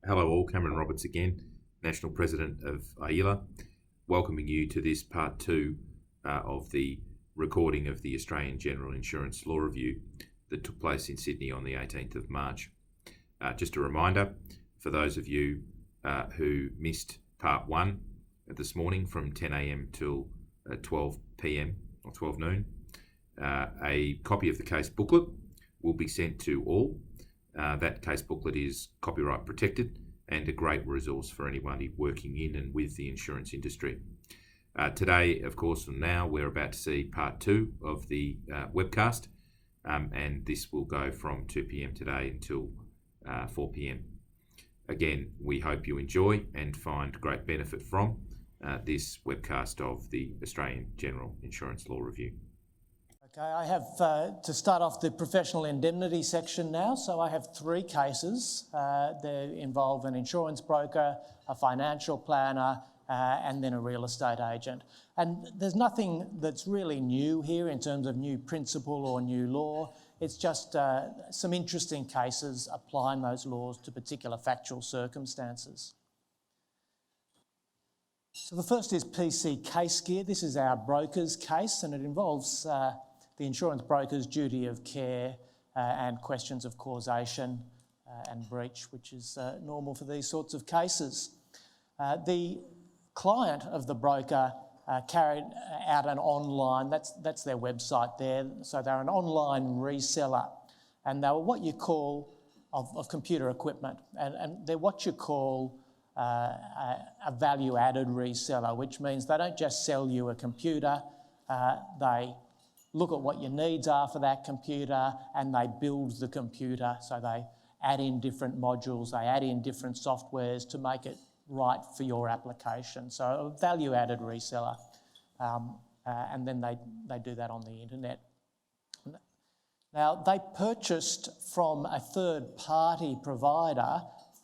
Hello all, Cameron Roberts again, National President of AILA, welcoming you to this part two of the recording of the Australian General Insurance Law Review that took place in Sydney on the 18th of March. Just a reminder for those of you who missed part one this morning from 10 a.m. till 12 p.m. or 12 noon, a copy of the case booklet will be sent to all. That case booklet is copyright protected and a great resource for anybody working in and with the insurance industry. Today, of course, and now we're about to see part two of the webcast, and this will go from 2 p.m. today until 4 p.m. Again, we hope you enjoy and find great benefit from this webcast of the Australian General Insurance Law Review. Okay, I have to start off the professional indemnity section now. So I have three cases. They involve an insurance broker, a financial planner, and then a real estate agent. And there's nothing that's really new here in terms of new principle or new law. It's just some interesting cases applying those laws to particular factual circumstances. So the first is PC Case Gear. This is our broker's case, and it involves the insurance broker's duty of care and questions of causation and breach, which is normal for these sorts of cases. The client of the broker carried out an online, that's their website there, so they're an online reseller, and they were what you call, of computer equipment, and they're what you call a value-added reseller, which means they don't just sell you a computer, they look at what your needs are for that computer and they build the computer. So they add in different modules, they add in different softwares to make it right for your application. So a value-added reseller, and then they do that on the internet. Now, they purchased from a third-party provider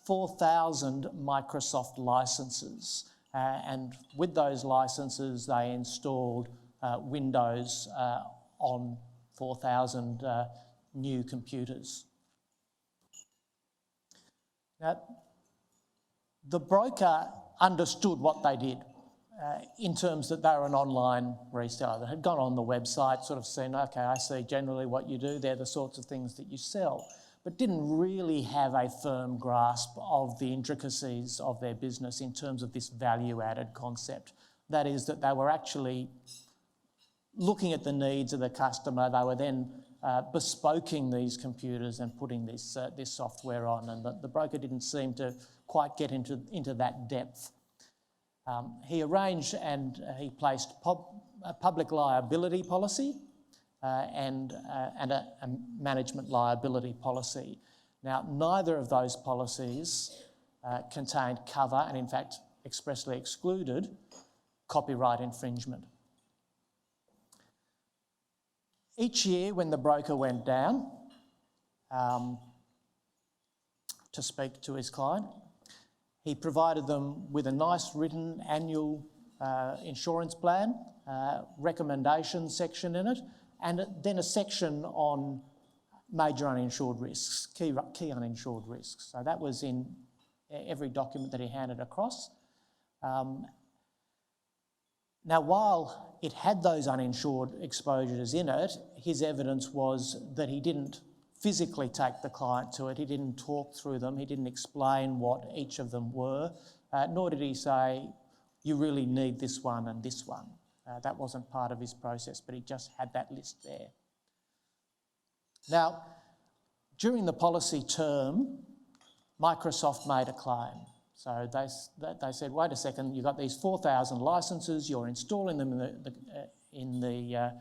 4,000 Microsoft licenses, and with those licenses they installed Windows on 4,000 new computers. Now, the broker understood what they did in terms that they were an online reseller. They had gone on the website, sort of seen, okay, I see generally what you do, they're the sorts of things that you sell, but didn't really have a firm grasp of the intricacies of their business in terms of this value-added concept. That is, that they were actually looking at the needs of the customer. They were then bespoking these computers and putting this software on, and the broker didn't seem to quite get into that depth. He arranged and he placed a public liability policy and a management liability policy. Now, neither of those policies contained cover, and in fact expressly excluded copyright infringement. Each year when the broker went down to speak to his client, he provided them with a nice written annual insurance plan, recommendation section in it, and then a section on major uninsured risks, key uninsured risks. So that was in every document that he handed across. Now, while it had those uninsured exposures in it, his evidence was that he didn't physically take the client to it, he didn't talk through them, he didn't explain what each of them were, nor did he say, you really need this one and this one. That wasn't part of his process, but he just had that list there. Now, during the policy term, Microsoft made a claim. So they said, wait a second, you've got these 4,000 licenses, you're installing them in the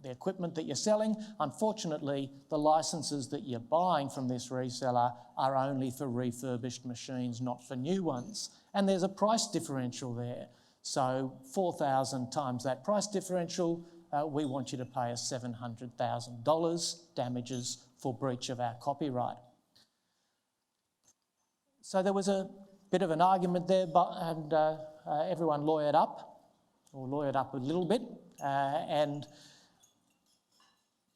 equipment that you're selling. Unfortunately, the licenses that you're buying from this reseller are only for refurbished machines, not for new ones. And there's a price differential there. So 4,000 times that price differential, we want you to pay us $700,000 damages for breach of our copyright. So there was a bit of an argument there, and everyone lawyered up a little bit, and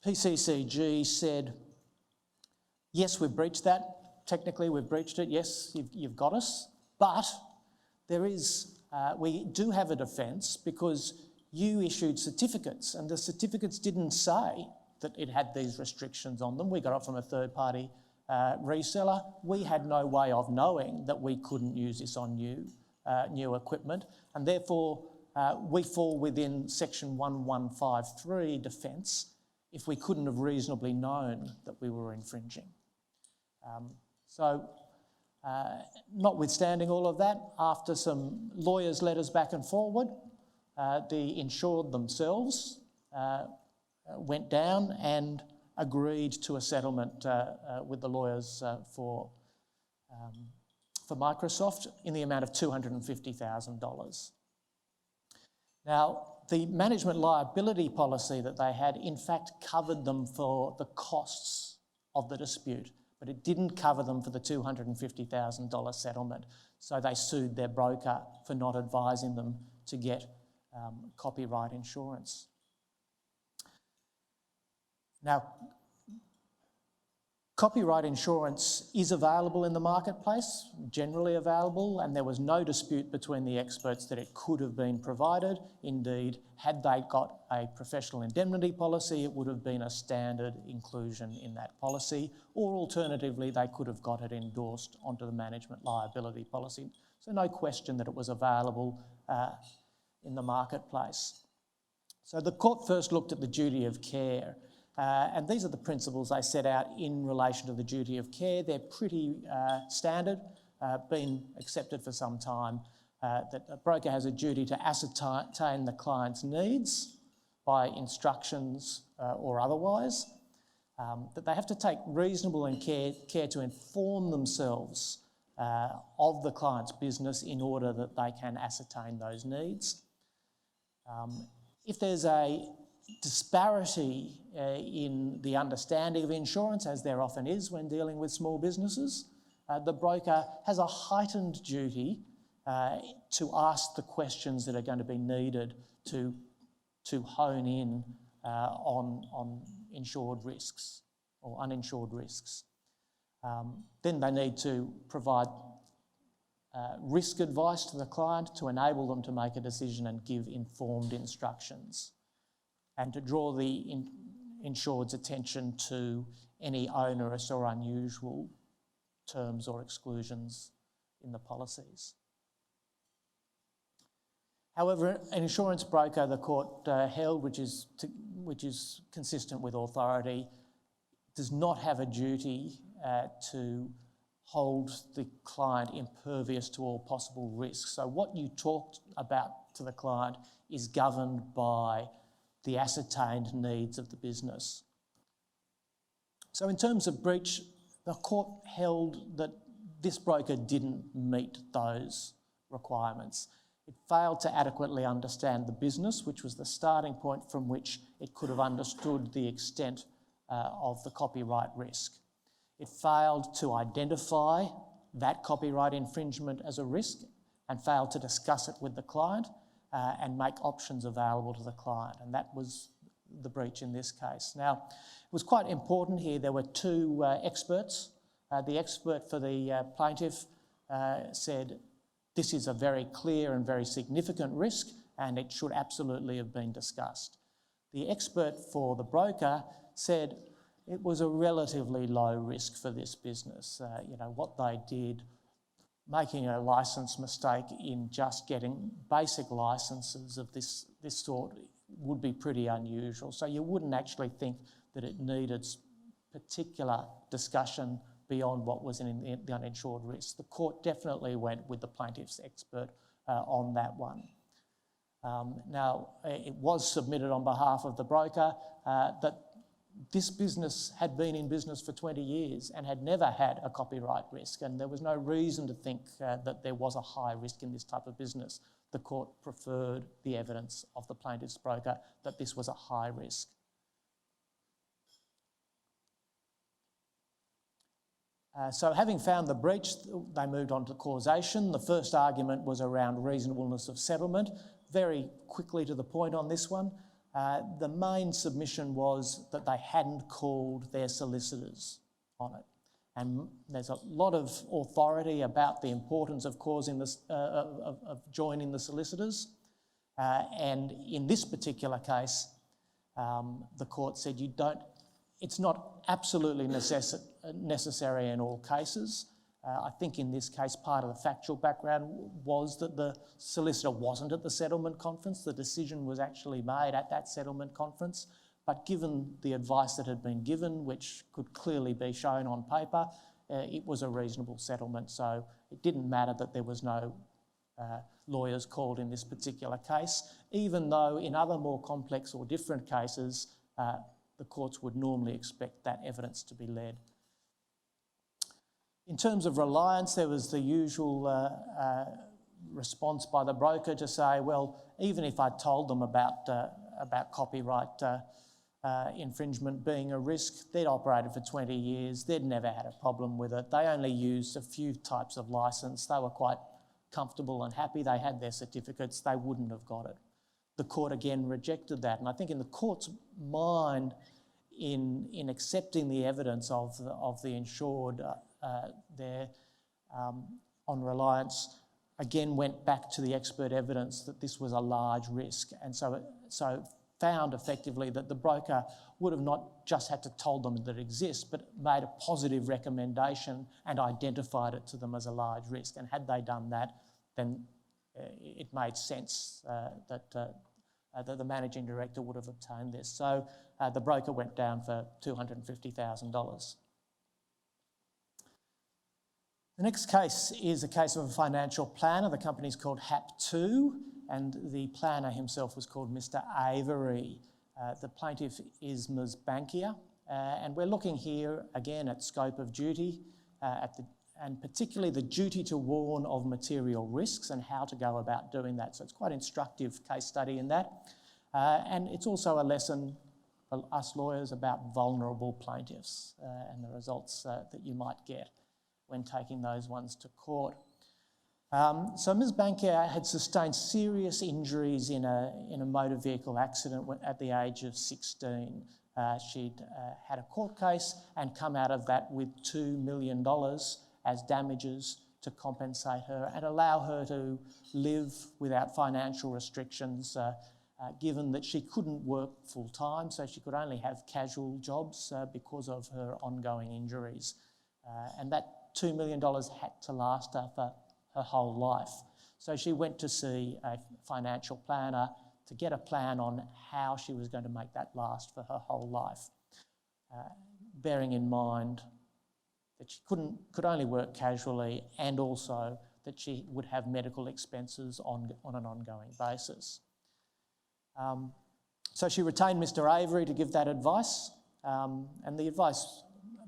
PCCG said, yes, we've breached that technically we've breached it, yes, you've got us, but there is, we do have a defence because you issued certificates and the certificates didn't say that it had these restrictions on them. We got it from a third-party reseller. We had no way of knowing that we couldn't use this on new equipment, and therefore we fall within section 1153 defence if we couldn't have reasonably known that we were infringing. Notwithstanding all of that, after some lawyers' letters back and forward, the insured themselves went down and agreed to a settlement with the lawyers for Microsoft in the amount of $250,000. Now, the management liability policy that they had in fact covered them for the costs of the dispute, but it didn't cover them for the $250,000 settlement. So they sued their broker for not advising them to get copyright insurance. Now, copyright insurance is available in the marketplace, generally available, and there was no dispute between the experts that it could have been provided. Indeed, had they got a professional indemnity policy, it would have been a standard inclusion in that policy, or alternatively, they could have got it endorsed onto the management liability policy. So no question that it was available in the marketplace. So the court first looked at the duty of care. And these are the principles they set out in relation to the duty of care. They're pretty standard, been accepted for some time, that a broker has a duty to ascertain the client's needs by instructions or otherwise, that they have to take reasonable and care to inform themselves of the client's business in order that they can ascertain those needs. If there's a disparity in the understanding of insurance, as there often is when dealing with small businesses, the broker has a heightened duty to ask the questions that are going to be needed to hone in on insured risks or uninsured risks. Then they need to provide risk advice to the client to enable them to make a decision and give informed instructions, and to draw the insured's attention to any onerous or unusual terms or exclusions in the policies. However, an insurance broker, the court held, which is consistent with authority, does not have a duty to hold the client impervious to all possible risks. So what you talked about to the client is governed by the ascertained needs of the business. So in terms of breach, the court held that this broker didn't meet those requirements. It failed to adequately understand the business, which was the starting point from which it could have understood the extent of the copyright risk. It failed to identify that copyright infringement as a risk and failed to discuss it with the client and make options available to the client, and that was the breach in this case. Now, it was quite important here. There were two experts. The expert for the plaintiff said this is a very clear and very significant risk and it should absolutely have been discussed. The expert for the broker said it was a relatively low risk for this business. What they did, making a licence mistake in just getting basic licences of this sort would be pretty unusual. So you wouldn't actually think that it needed particular discussion beyond what was in the uninsured risk. The court definitely went with the plaintiff's expert on that one. Now, it was submitted on behalf of the broker that this business had been in business for 20 years and had never had a copyright risk, and there was no reason to think that there was a high risk in this type of business. The court preferred the evidence of the plaintiff's broker that this was a high risk. So having found the breach, they moved on to causation. The first argument was around reasonableness of settlement. Very quickly to the point on this one. The main submission was that they hadn't called their solicitors on it, And there's a lot of authority about the importance of causing this, of joining the solicitors. And in this particular case, the court said it's not absolutely necessary in all cases. I think in this case, part of the factual background was that the solicitor wasn't at the settlement conference. The decision was actually made at that settlement conference. But given the advice that had been given, which could clearly be shown on paper, it was a reasonable settlement. So it didn't matter that there was no lawyers called in this particular case, even though in other more complex or different cases, the courts would normally expect that evidence to be led. In terms of reliance, there was the usual response by the broker to say, well, even if I told them about copyright infringement being a risk, they'd operated for 20 years, they'd never had a problem with it. They only used a few types of licence. They were quite comfortable and happy. They had their certificates. They wouldn't have got it. The court again rejected that. And I think in the court's mind, in accepting the evidence of the insured there on reliance, again went back to the expert evidence that this was a large risk. And so found effectively that the broker would have not just had to told them that it exists, but made a positive recommendation and identified it to them as a large risk. And had they done that, then it made sense that the managing director would have obtained this. So the broker went down for $250,000. The next case is a case of a financial planner. The company's called HAP2, and the planner himself was called Mr. Avery. The plaintiff is Ms. Bankier, and we're looking here again at scope of duty, and particularly the duty to warn of material risks and how to go about doing that. So it's quite an instructive case study in that. And it's also a lesson for us lawyers about vulnerable plaintiffs and the results that you might get when taking those ones to court. So Ms. Bankier had sustained serious injuries in a motor vehicle accident at the age of 16. She'd had a court case and come out of that with $2 million as damages to compensate her and allow her to live without financial restrictions, given that she couldn't work full time, so she could only have casual jobs because of her ongoing injuries. And that $2 million had to last her for her whole life. So she went to see a financial planner to get a plan on how she was going to make that last for her whole life, bearing in mind that she could only work casually, and also that she would have medical expenses on an ongoing basis. So she retained Mr. Avery to give that advice, and the advice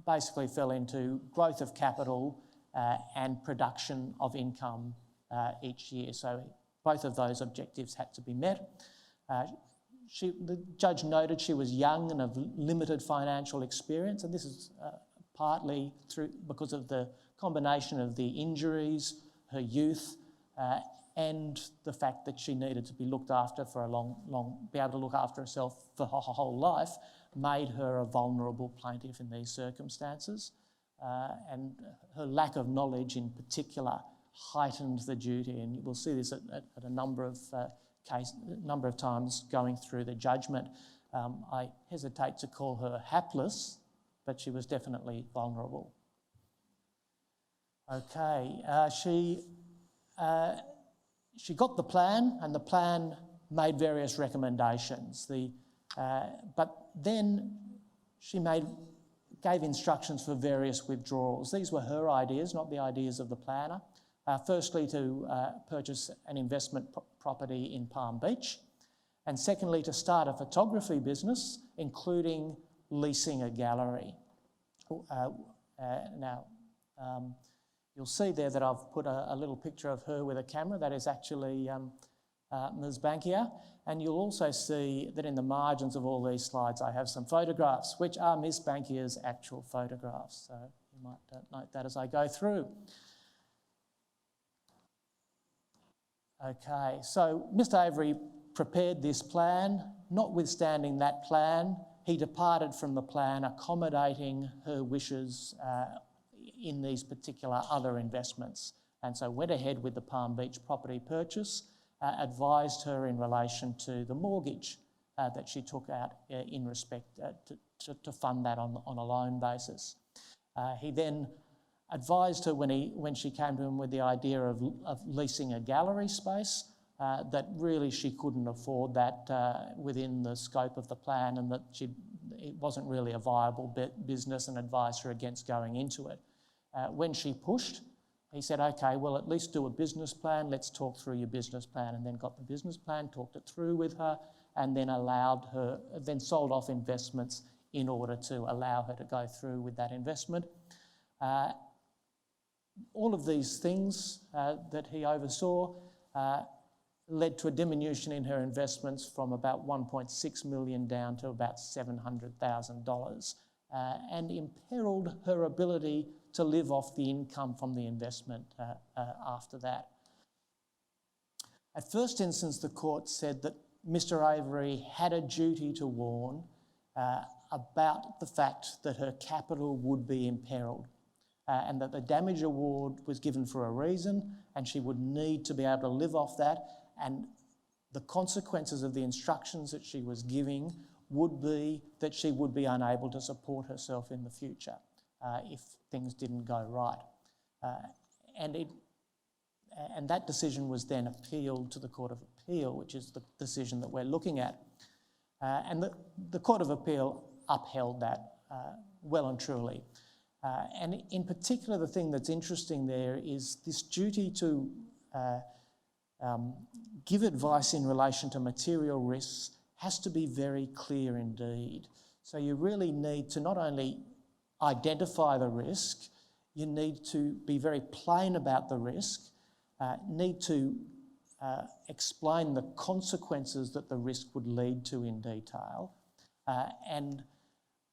basically fell into growth of capital and production of income each year. So both of those objectives had to be met. The judge noted she was young and of limited financial experience, and this is partly because of the combination of the injuries, her youth, and the fact that she needed to be looked after for be able to look after herself for her whole life, made her a vulnerable plaintiff in these circumstances. And her lack of knowledge in particular heightened the duty, and we'll see this at a number of times going through the judgment. I hesitate to call her hapless, but she was definitely vulnerable. Okay, she got the plan, and the plan made various recommendations. But then she gave instructions for various withdrawals. These were her ideas, not the ideas of the planner. Firstly, to purchase an investment property in Palm Beach, and secondly, to start a photography business, including leasing a gallery. Now, you'll see there that I've put a little picture of her with a camera. That is actually Ms. Bankier. And you'll also see that in the margins of all these slides, I have some photographs, which are Ms. Bankier's actual photographs. So you might note that as I go through. Okay, so Mr. Avery prepared this plan. Notwithstanding that plan, he departed from the plan, accommodating her wishes in these particular other investments. And so went ahead with the Palm Beach property purchase, advised her in relation to the mortgage that she took out in respect to fund that on a loan basis. He then advised her when she came to him with the idea of leasing a gallery space, that really she couldn't afford that within the scope of the plan, and that it wasn't really a viable business, and advised her against going into it. When she pushed, he said, okay, well, at least do a business plan. Let's talk through your business plan. And then got the business plan, talked it through with her, and then then sold off investments in order to allow her to go through with that investment. All of these things that he oversaw led to a diminution in her investments from about $1.6 million down to about $700,000, and imperilled her ability to live off the income from the investment after that. At first instance, the court said that Mr. Avery had a duty to warn about the fact that her capital would be imperilled, and that the damage award was given for a reason, and she would need to be able to live off that, and the consequences of the instructions that she was giving would be that she would be unable to support herself in the future if things didn't go right. And that decision was then appealed to the Court of Appeal, which is the decision that we're looking at. And the Court of Appeal upheld that well and truly. And in particular, the thing that's interesting there is this duty to give advice in relation to material risks has to be very clear indeed. So you really need to not only identify the risk, you need to be very plain about the risk, need to explain the consequences that the risk would lead to in detail, and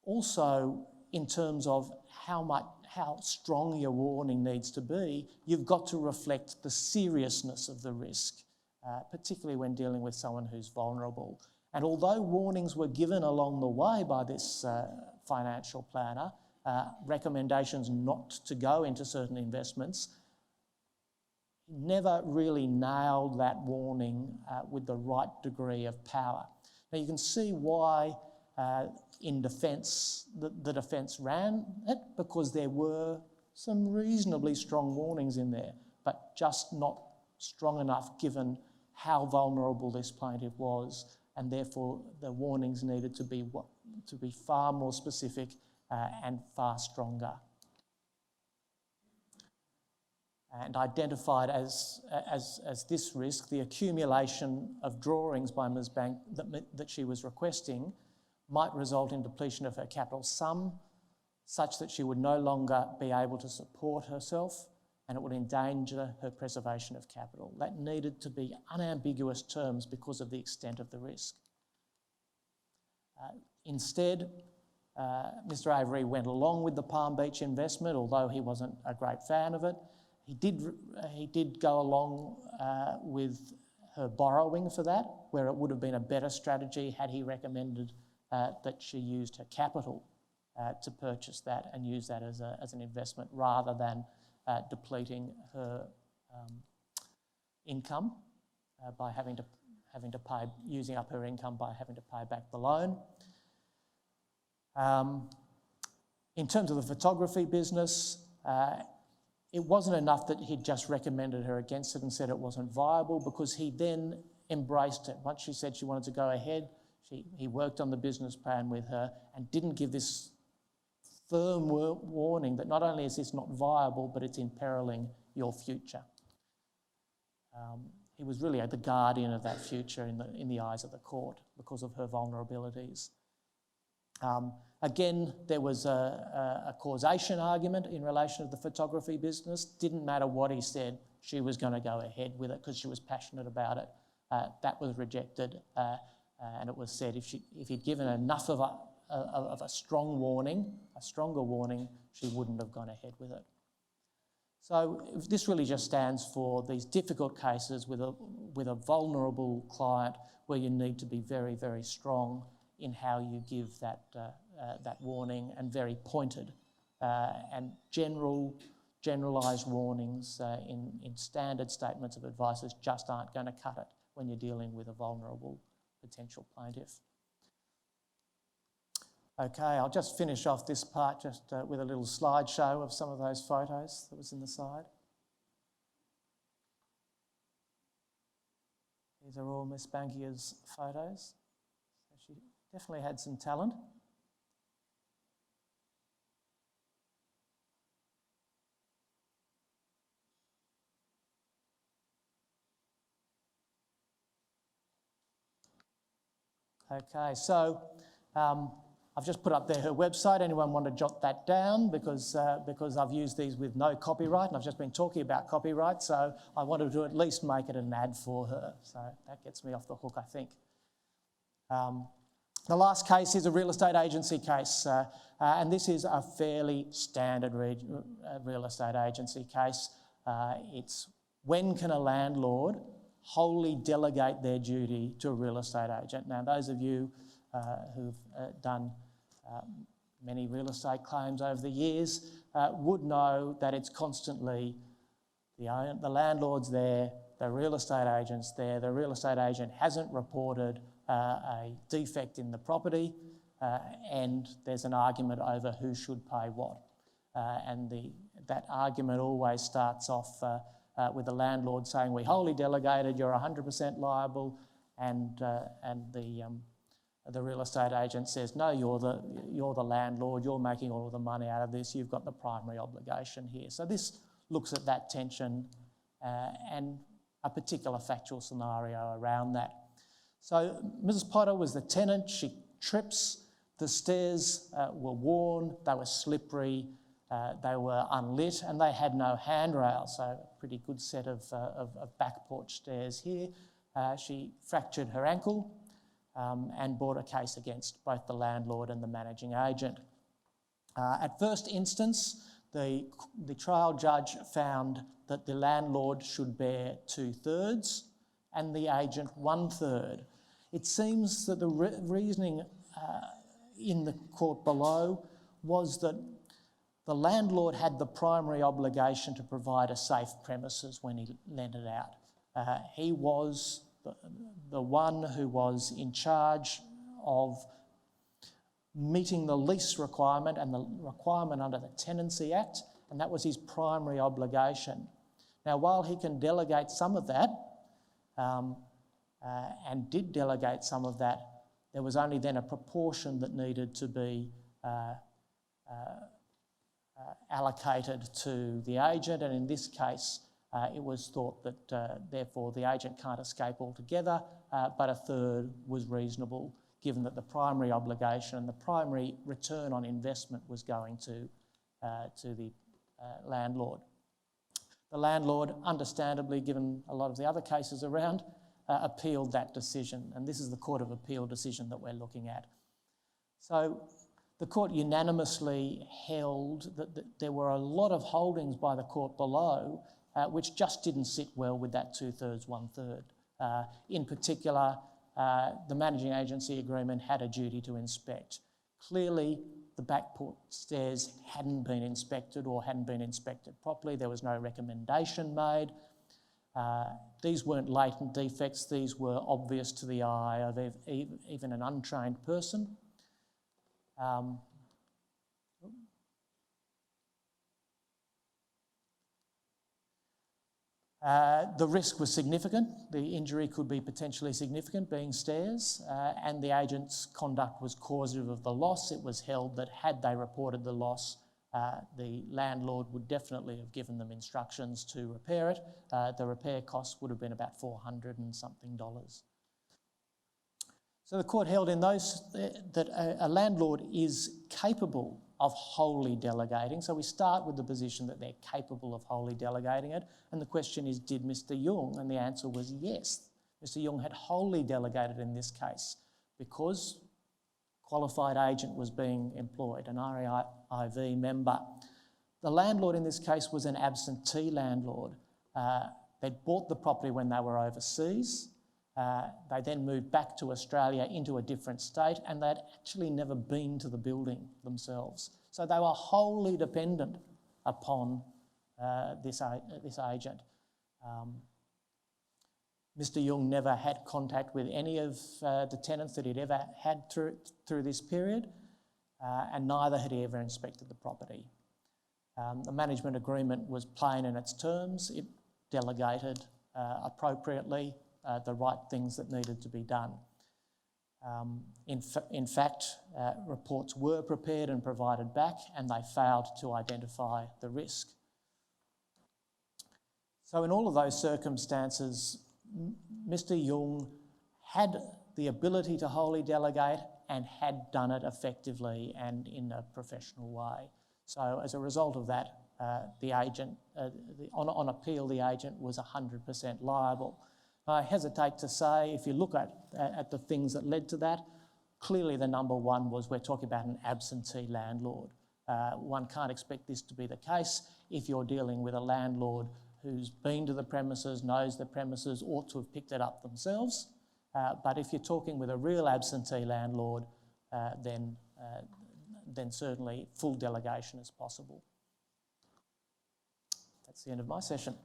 also in terms of how strong your warning needs to be, you've got to reflect the seriousness of the risk, particularly when dealing with someone who's vulnerable. And although warnings were given along the way by this financial planner, recommendations not to go into certain investments, never really nailed that warning with the right degree of power. Now you can see why in defence, the defence ran it, because there were some reasonably strong warnings in there, but just not strong enough given how vulnerable this plaintiff was, and therefore the warnings needed to be far more specific and far stronger. And identified as this risk, the accumulation of drawings by Ms. Bank that she was requesting might result in depletion of her capital sum, such that she would no longer be able to support herself, and it would endanger her preservation of capital. That needed to be unambiguous terms because of the extent of the risk. Instead, Mr. Avery went along with the Palm Beach investment, although he wasn't a great fan of it. He did go along with her borrowing for that, where it would have been a better strategy had he recommended that she used her capital to purchase that and use that as an investment, rather than depleting her income by using up her income by having to pay back the loan. In terms of the photography business, it wasn't enough that he'd just recommended her against it and said it wasn't viable, because he then embraced it. Once she said she wanted to go ahead, he worked on the business plan with her and didn't give this firm warning that not only is this not viable, but it's imperiling your future. He was really the guardian of that future in the eyes of the court because of her vulnerabilities. Again, there was a causation argument in relation to the photography business. Didn't matter what he said, she was going to go ahead with it because she was passionate about it. That was rejected, and it was said if he'd given enough of a stronger warning, she wouldn't have gone ahead with it. So this really just stands for these difficult cases with a vulnerable client, where you need to be very, very strong in how you give that warning, and very pointed and generalised warnings in standard statements of advice just aren't going to cut it when you're dealing with a vulnerable potential plaintiff. Okay, I'll just finish off this part just with a little slideshow of some of those photos that was in the side. These are all Miss Bankia's photos. So she definitely had some talent. Okay, so I've just put up there her website. Anyone want to jot that down? Because I've used these with no copyright, and I've just been talking about copyright, so I wanted to at least make it an ad for her. So that gets me off the hook, I think. The last case is a real estate agency case, and this is a fairly standard real estate agency case. It's when can a landlord wholly delegate their duty to a real estate agent? Now, those of you who've done many real estate claims over the years would know that it's constantly the landlord's there, the real estate agent's there, the real estate agent hasn't reported a defect in the property, and there's an argument over who should pay what. And that argument always starts off with the landlord saying, we wholly delegated, you're 100% liable, and the real estate agent says, no, you're the landlord, you're making all of the money out of this, you've got the primary obligation here. So this looks at that tension and a particular factual scenario around that. So Mrs. Potter was the tenant, she trips, the stairs were worn, they were slippery, they were unlit, and they had no handrail, so a pretty good set of back porch stairs here. She fractured her ankle and brought a case against both the landlord and the managing agent. At first instance, the trial judge found that the landlord should bear 2/3 and the agent 1/3. It seems that the reasoning in the court below was that the landlord had the primary obligation to provide a safe premises when he lent it out. He was the one who was in charge of meeting the lease requirement and the requirement under the Tenancy Act, and that was his primary obligation. Now, while he can delegate some of that, and did delegate some of that, there was only then a proportion that needed to be allocated to the agent, and in this case it was thought that therefore the agent can't escape altogether, but 1/3 was reasonable given that the primary obligation and the primary return on investment was going to the landlord. The landlord, understandably, given a lot of the other cases around, appealed that decision, and this is the Court of Appeal decision that we're looking at. So the court unanimously held that there were a lot of holdings by the court below which just didn't sit well with that 2/3, 1/3. In particular, the managing agency agreement had a duty to inspect. Clearly, the back porch stairs hadn't been inspected or hadn't been inspected properly. There was no recommendation made. These weren't latent defects. These were obvious to the eye of even an untrained person. The risk was significant. The injury could be potentially significant, being stairs, and the agent's conduct was causative of the loss. It was held that had they reported the loss, the landlord would definitely have given them instructions to repair it. The repair costs would have been about $400 and something. So the court held in those that a landlord is capable of wholly delegating. So we start with the position that they're capable of wholly delegating it. And the question is, did Mr. Young? And the answer was yes. Mr. Young had wholly delegated in this case because qualified agent was being employed, an REIV member. The landlord in this case was an absentee landlord. They'd bought the property when they were overseas. They then moved back to Australia into a different state, and they'd actually never been to the building themselves. So they were wholly dependent upon this agent. Mr. Young never had contact with any of the tenants that he'd ever had through this period, and neither had he ever inspected the property. The management agreement was plain in its terms. It delegated appropriately the right things that needed to be done. In fact, reports were prepared and provided back, and they failed to identify the risk. So in all of those circumstances, Mr. Young had the ability to wholly delegate and had done it effectively and in a professional way. So as a result of that, the agent, on appeal, the agent was 100% liable. I hesitate to say, if you look at the things that led to that, clearly the number one was we're talking about an absentee landlord. One can't expect this to be the case if you're dealing with a landlord who's been to the premises, knows the premises, ought to have picked it up themselves. But if you're talking with a real absentee landlord, then certainly full delegation is possible. That's the end of my session.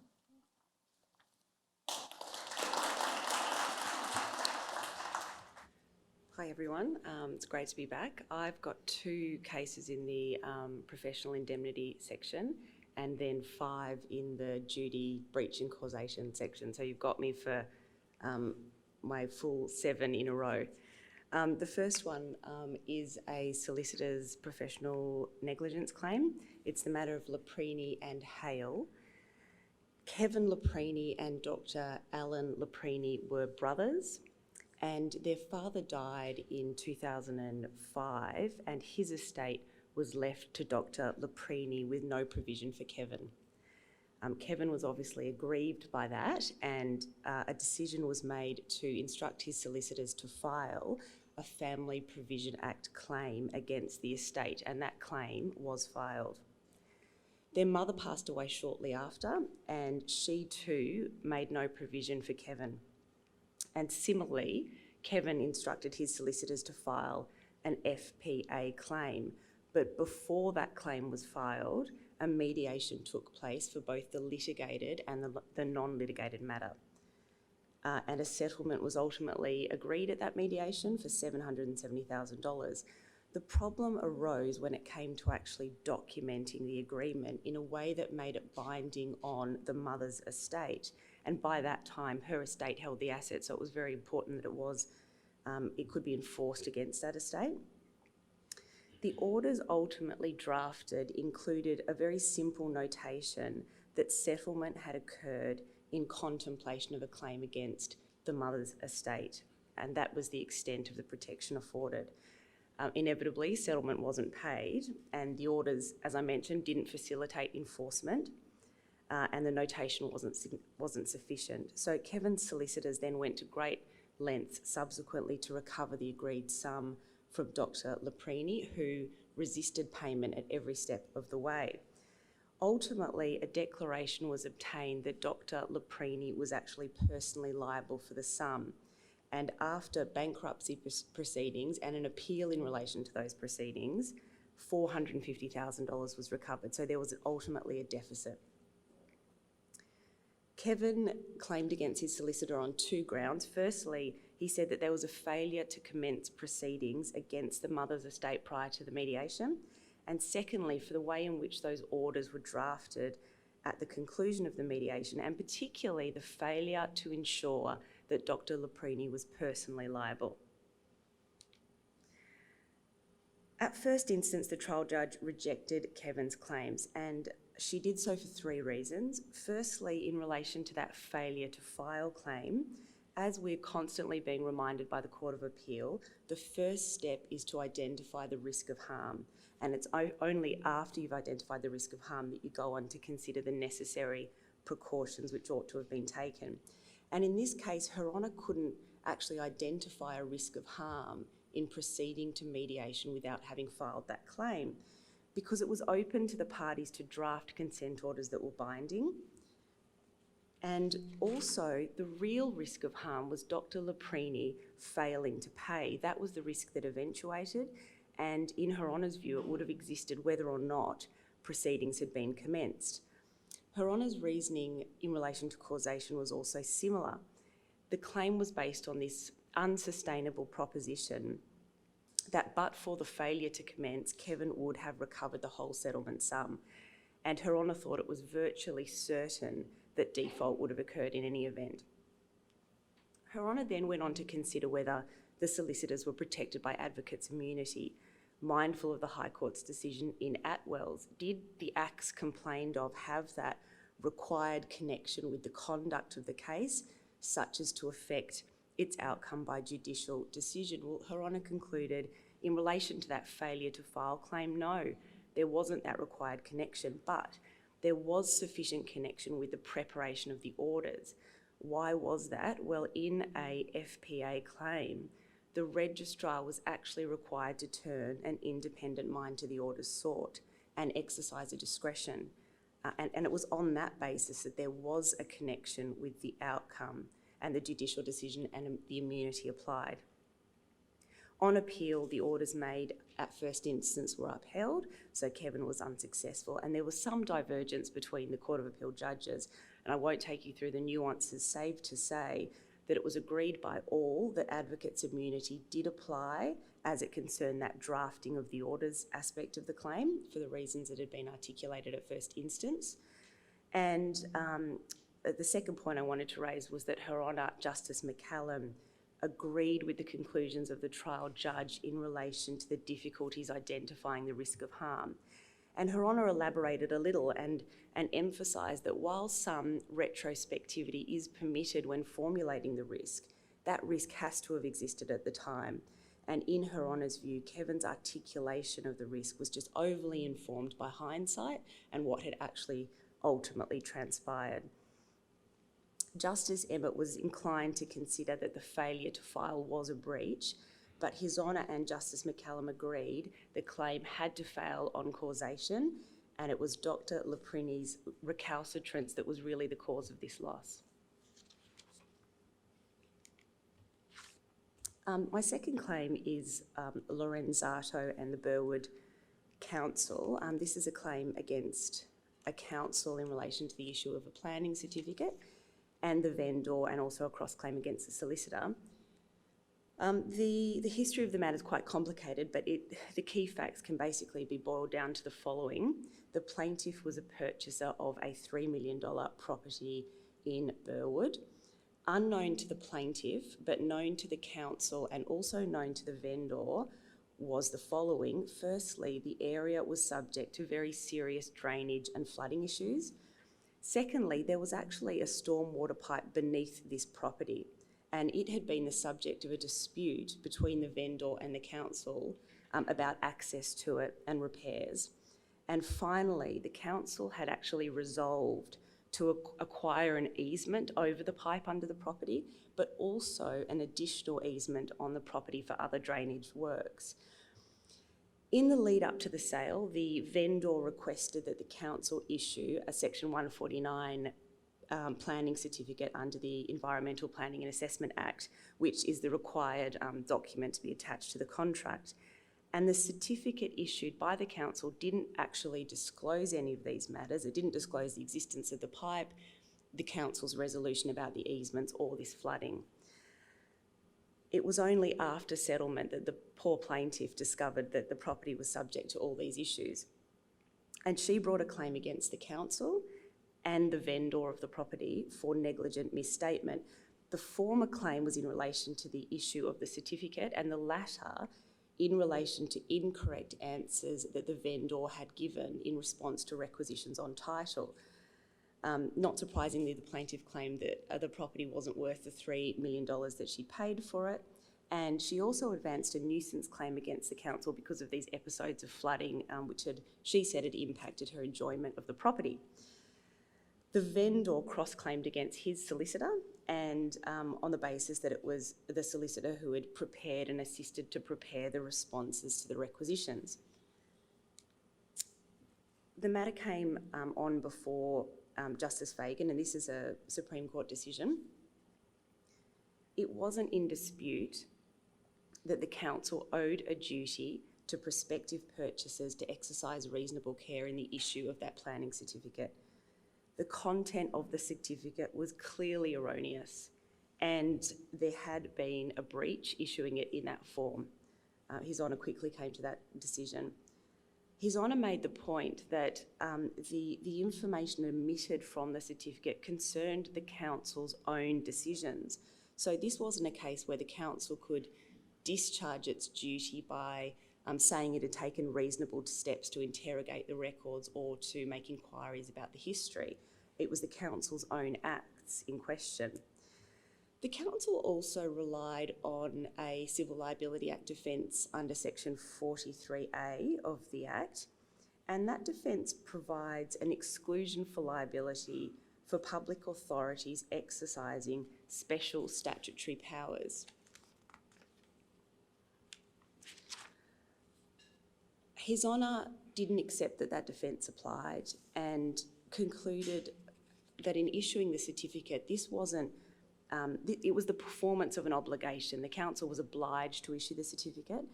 Hi everyone, it's great to be back. I've got 2 cases in the professional indemnity section and then 5 in the duty, breach and causation section. So you've got me for my full 7 in a row. The first one is a solicitor's professional negligence claim. It's the matter of Laprini and Hale. Kevin Laprini and Dr. Alan Laprini were brothers, and their father died in 2005, and his estate was left to Dr. Laprini with no provision for Kevin. Kevin was obviously aggrieved by that, and a decision was made to instruct his solicitors to file a Family Provision Act claim against the estate, and that claim was filed. Their mother passed away shortly after, and she too made no provision for Kevin. And similarly, Kevin instructed his solicitors to file an FPA claim, but before that claim was filed, a mediation took place for both the litigated and the non-litigated matter. And a settlement was ultimately agreed at that mediation for $770,000. The problem arose when it came to actually documenting the agreement in a way that made it binding on the mother's estate. And by that time, her estate held the assets, so it was very important that it could be enforced against that estate. The orders ultimately drafted included a very simple notation that settlement had occurred in contemplation of a claim against the mother's estate, and that was the extent of the protection afforded. Inevitably, settlement wasn't paid, and the orders, as I mentioned, didn't facilitate enforcement, and the notation wasn't sufficient. So Kevin's solicitors then went to great lengths subsequently to recover the agreed sum from Dr. Laprini, who resisted payment at every step of the way. Ultimately, a declaration was obtained that Dr. Laprini was actually personally liable for the sum, and after bankruptcy proceedings and an appeal in relation to those proceedings, $450,000 was recovered, so there was ultimately a deficit. Kevin claimed against his solicitor on 2 grounds. Firstly, he said that there was a failure to commence proceedings against the mother's estate prior to the mediation. And secondly, for the way in which those orders were drafted at the conclusion of the mediation, and particularly the failure to ensure that Dr. Laprini was personally liable. At first instance, the trial judge rejected Kevin's claims, and she did so for 3 reasons. Firstly, in relation to that failure to file claim, as we're constantly being reminded by the Court of Appeal, the first step is to identify the risk of harm. And it's only after you've identified the risk of harm that you go on to consider the necessary precautions which ought to have been taken. And in this case, Her Honour couldn't actually identify a risk of harm in proceeding to mediation without having filed that claim, because it was open to the parties to draft consent orders that were binding. And also, the real risk of harm was Dr. Laprini failing to pay. That was the risk that eventuated, and in Her Honour's view, it would have existed whether or not proceedings had been commenced. Her Honour's reasoning in relation to causation was also similar. The claim was based on this unsustainable proposition that but for the failure to commence, Kevin would have recovered the whole settlement sum, and Her Honour thought it was virtually certain that default would have occurred in any event. Her Honour then went on to consider whether the solicitors were protected by advocates' immunity. Mindful of the High Court's decision in Atwells, did the acts complained of have that required connection with the conduct of the case, such as to affect its outcome by judicial decision? Well, Her Honour concluded in relation to that failure to file claim, no, there wasn't that required connection, but there was sufficient connection with the preparation of the orders. Why was that? Well, in a FPA claim, the registrar was actually required to turn an independent mind to the orders sought and exercise a discretion. And it was on that basis that there was a connection with the outcome and the judicial decision, and the immunity applied. On appeal, the orders made at first instance were upheld, so Kevin was unsuccessful, and there was some divergence between the Court of Appeal judges, and I won't take you through the nuances, save to say that it was agreed by all that advocates' immunity did apply as it concerned that drafting of the orders aspect of the claim for the reasons that had been articulated at first instance. And the second point I wanted to raise was that Her Honour Justice McCallum agreed with the conclusions of the trial judge in relation to the difficulties identifying the risk of harm. And Her Honour elaborated a little and emphasised that while some retrospectivity is permitted when formulating the risk, that risk has to have existed at the time. And in Her Honour's view, Kevin's articulation of the risk was just overly informed by hindsight and what had actually ultimately transpired. Justice Emmett was inclined to consider that the failure to file was a breach, but His Honour and Justice McCallum agreed the claim had to fail on causation, and it was Dr. Laprini's recalcitrance that was really the cause of this loss. My second claim is Lorenzato and the Burwood Council. This is a claim against a council in relation to the issue of a planning certificate and the vendor, and also a cross-claim against the solicitor. The history of the matter is quite complicated, but the key facts can basically be boiled down to the following. The plaintiff was a purchaser of a $3 million property in Burwood. Unknown to the plaintiff, but known to the council and also known to the vendor, was the following. Firstly, the area was subject to very serious drainage and flooding issues. Secondly, there was actually a stormwater pipe beneath this property, and it had been the subject of a dispute between the vendor and the council about access to it and repairs. And finally, the council had actually resolved to acquire an easement over the pipe under the property, but also an additional easement on the property for other drainage works. In the lead up to the sale, the vendor requested that the council issue a Section 149 planning certificate under the Environmental Planning and Assessment Act, which is the required document to be attached to the contract. And the certificate issued by the council didn't actually disclose any of these matters. It didn't disclose the existence of the pipe, the council's resolution about the easements, or this flooding. It was only after settlement that the poor plaintiff discovered that the property was subject to all these issues. And she brought a claim against the council and the vendor of the property for negligent misstatement. The former claim was in relation to the issue of the certificate, and the latter in relation to incorrect answers that the vendor had given in response to requisitions on title. Not surprisingly, the plaintiff claimed that the property wasn't worth the $3 million that she paid for it, and she also advanced a nuisance claim against the council because of these episodes of flooding, which she said had impacted her enjoyment of the property. The vendor cross-claimed against his solicitor, and on the basis that it was the solicitor who had prepared and assisted to prepare the responses to the requisitions. The matter came on before Justice Fagan, and this is a Supreme Court decision, it wasn't in dispute that the council owed a duty to prospective purchasers to exercise reasonable care in the issue of that planning certificate. The content of the certificate was clearly erroneous, and there had been a breach issuing it in that form. His Honour quickly came to that decision. His Honour made the point that the information omitted from the certificate concerned the council's own decisions. So this wasn't a case where the council could discharge its duty by saying it had taken reasonable steps to interrogate the records or to make inquiries about the history. It was the council's own acts in question. The council also relied on a Civil Liability Act defence under section 43A of the Act, and that defence provides an exclusion for liability for public authorities exercising special statutory powers. His Honour didn't accept that that defence applied and concluded that in issuing the certificate, this wasn't it was the performance of an obligation. The council was obliged to issue the certificate.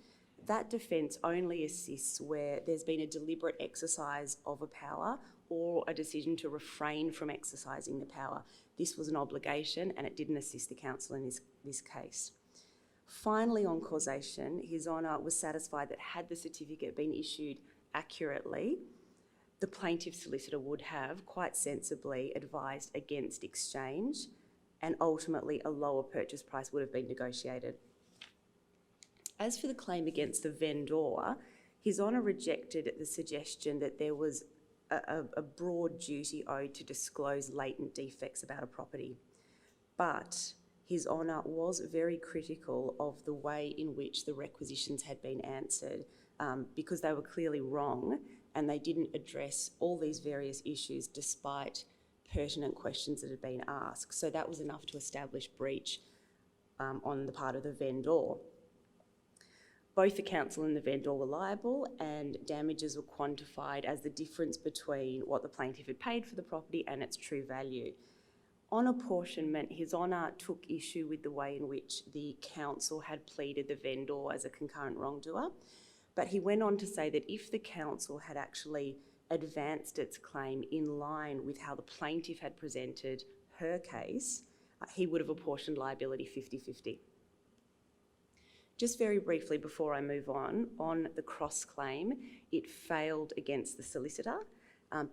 That defence only assists where there's been a deliberate exercise of a power or a decision to refrain from exercising the power. This was an obligation and it didn't assist the council in this case. Finally, on causation, His Honour was satisfied that had the certificate been issued accurately, the plaintiff solicitor would have quite sensibly advised against exchange, and ultimately a lower purchase price would have been negotiated. As for the claim against the vendor, His Honour rejected the suggestion that there was a broad duty owed to disclose latent defects about a property. But His Honour was very critical of the way in which the requisitions had been answered because they were clearly wrong and they didn't address all these various issues despite pertinent questions that had been asked. So that was enough to establish breach on the part of the vendor. Both the council and the vendor were liable, and damages were quantified as the difference between what the plaintiff had paid for the property and its true value. On apportionment, His Honour took issue with the way in which the council had pleaded the vendor as a concurrent wrongdoer, but he went on to say that if the council had actually advanced its claim in line with how the plaintiff had presented her case, he would have apportioned liability 50-50. Just very briefly before I move on the cross-claim, it failed against the solicitor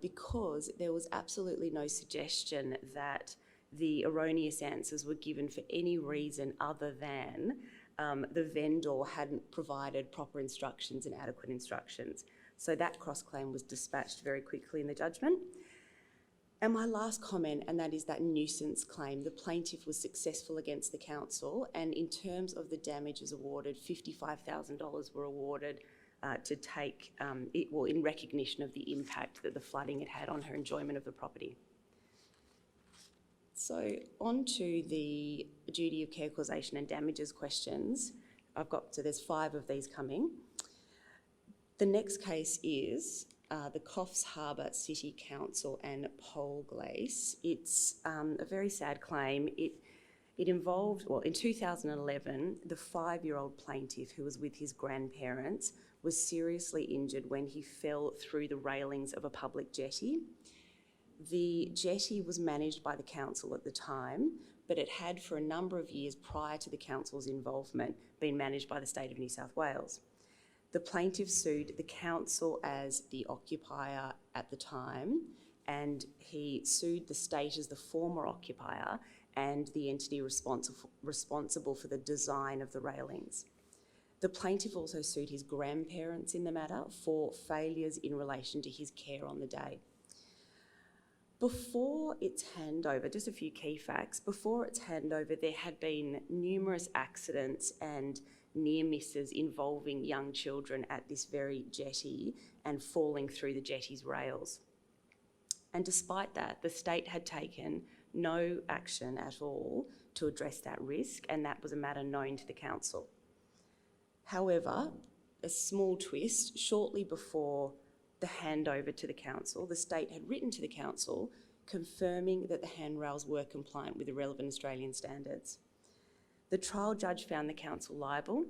because there was absolutely no suggestion that the erroneous answers were given for any reason other than the vendor hadn't provided proper instructions and adequate instructions. So that cross-claim was dispatched very quickly in the judgment. And my last comment, and that is that nuisance claim. The plaintiff was successful against the council, and in terms of the damages awarded, $55,000 were awarded to take, in recognition of the impact that the flooding had had on her enjoyment of the property. So on to the duty of care, causation and damages questions. So there's 5 of these coming. The next case is the Coffs Harbour City Council and Polglace. It's a very sad claim. It involved, in 2011, the 5-year-old plaintiff who was with his grandparents was seriously injured when he fell through the railings of a public jetty. The jetty was managed by the council at the time, but it had for a number of years prior to the council's involvement been managed by the state of New South Wales. The plaintiff sued the council as the occupier at the time, and he sued the state as the former occupier and the entity responsible for the design of the railings. The plaintiff also sued his grandparents in the matter for failures in relation to his care on the day. Before its handover, just a few key facts, before its handover there had been numerous accidents and near misses involving young children at this very jetty and falling through the jetty's rails. And despite that, the state had taken no action at all to address that risk, and that was a matter known to the council. However, a small twist, shortly before the handover to the council, the state had written to the council confirming that the handrails were compliant with the relevant Australian standards. The trial judge found the council liable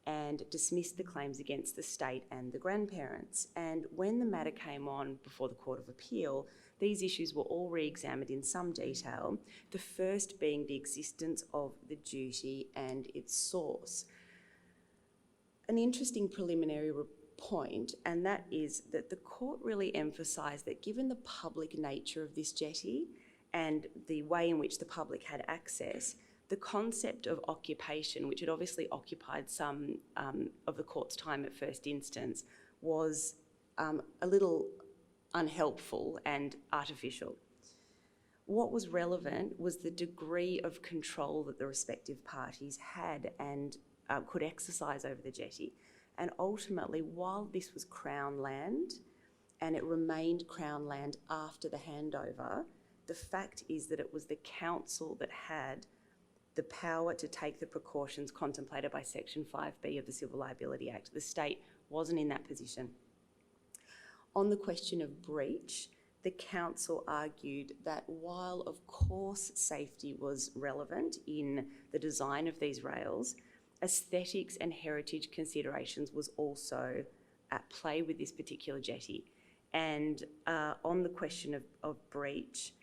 and dismissed the claims against the state and the grandparents. And when the matter came on before the Court of Appeal, these issues were all re-examined in some detail, the first being the existence of the duty and its source. An interesting preliminary point, and that is that the court really emphasised that given the public nature of this jetty and the way in which the public had access, the concept of occupation, which had obviously occupied some of the court's time at first instance, was a little unhelpful and artificial. What was relevant was the degree of control that the respective parties had and could exercise over the jetty. And ultimately, while this was Crown land and it remained Crown land after the handover, the fact is that it was the council that had the power to take the precautions contemplated by Section 5B of the Civil Liability Act. The state wasn't in that position. On the question of breach, the council argued that while of course safety was relevant in the design of these rails, aesthetics and heritage considerations was also at play with this particular jetty. And on the question of breach,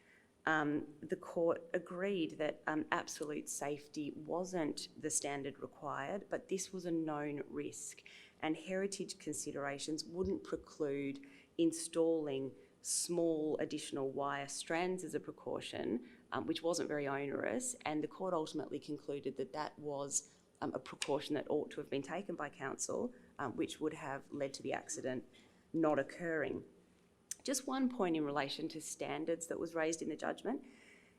the court agreed that absolute safety wasn't the standard required, but this was a known risk, and heritage considerations wouldn't preclude installing small additional wire strands as a precaution, which wasn't very onerous, and the court ultimately concluded that that was a precaution that ought to have been taken by council, which would have led to the accident not occurring. Just one point in relation to standards that was raised in the judgment.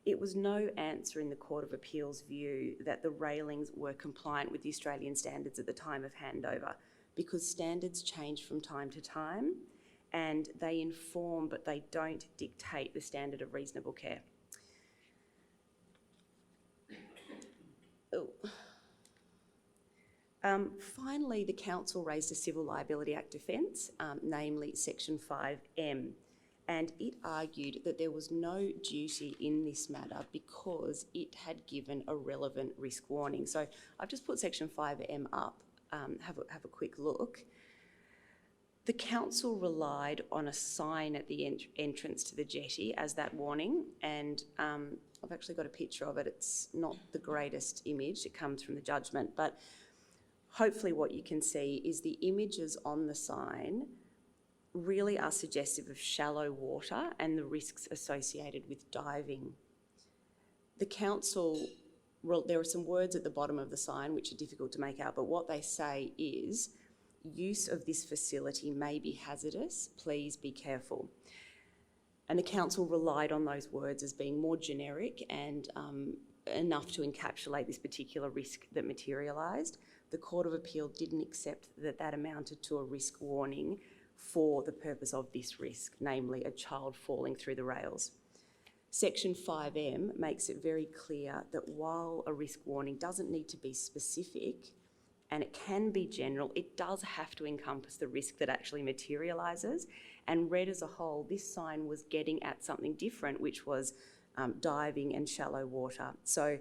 It was no answer in the Court of Appeal's view that the railings were compliant with the Australian standards at the time of handover, because standards change from time to time and they inform but they don't dictate the standard of reasonable care. Finally, the council raised a Civil Liability Act defence, namely Section 5M, and it argued that there was no duty in this matter because it had given a relevant risk warning. So I've just put Section 5M up, have a quick look. The council relied on a sign at the entrance to the jetty as that warning, and I've actually got a picture of it. It's not the greatest image, it comes from the judgment, but hopefully what you can see is the images on the sign really are suggestive of shallow water and the risks associated with diving. The council, there are some words at the bottom of the sign which are difficult to make out, but what they say is, use of this facility may be hazardous, please be careful. And the council relied on those words as being more generic and enough to encapsulate this particular risk that materialised. The Court of Appeal didn't accept that that amounted to a risk warning for the purpose of this risk, namely a child falling through the rails. Section 5M makes it very clear that while a risk warning doesn't need to be specific and it can be general, it does have to encompass the risk that actually materialises. And read as a whole, this sign was getting at something different, which was diving and shallow water. So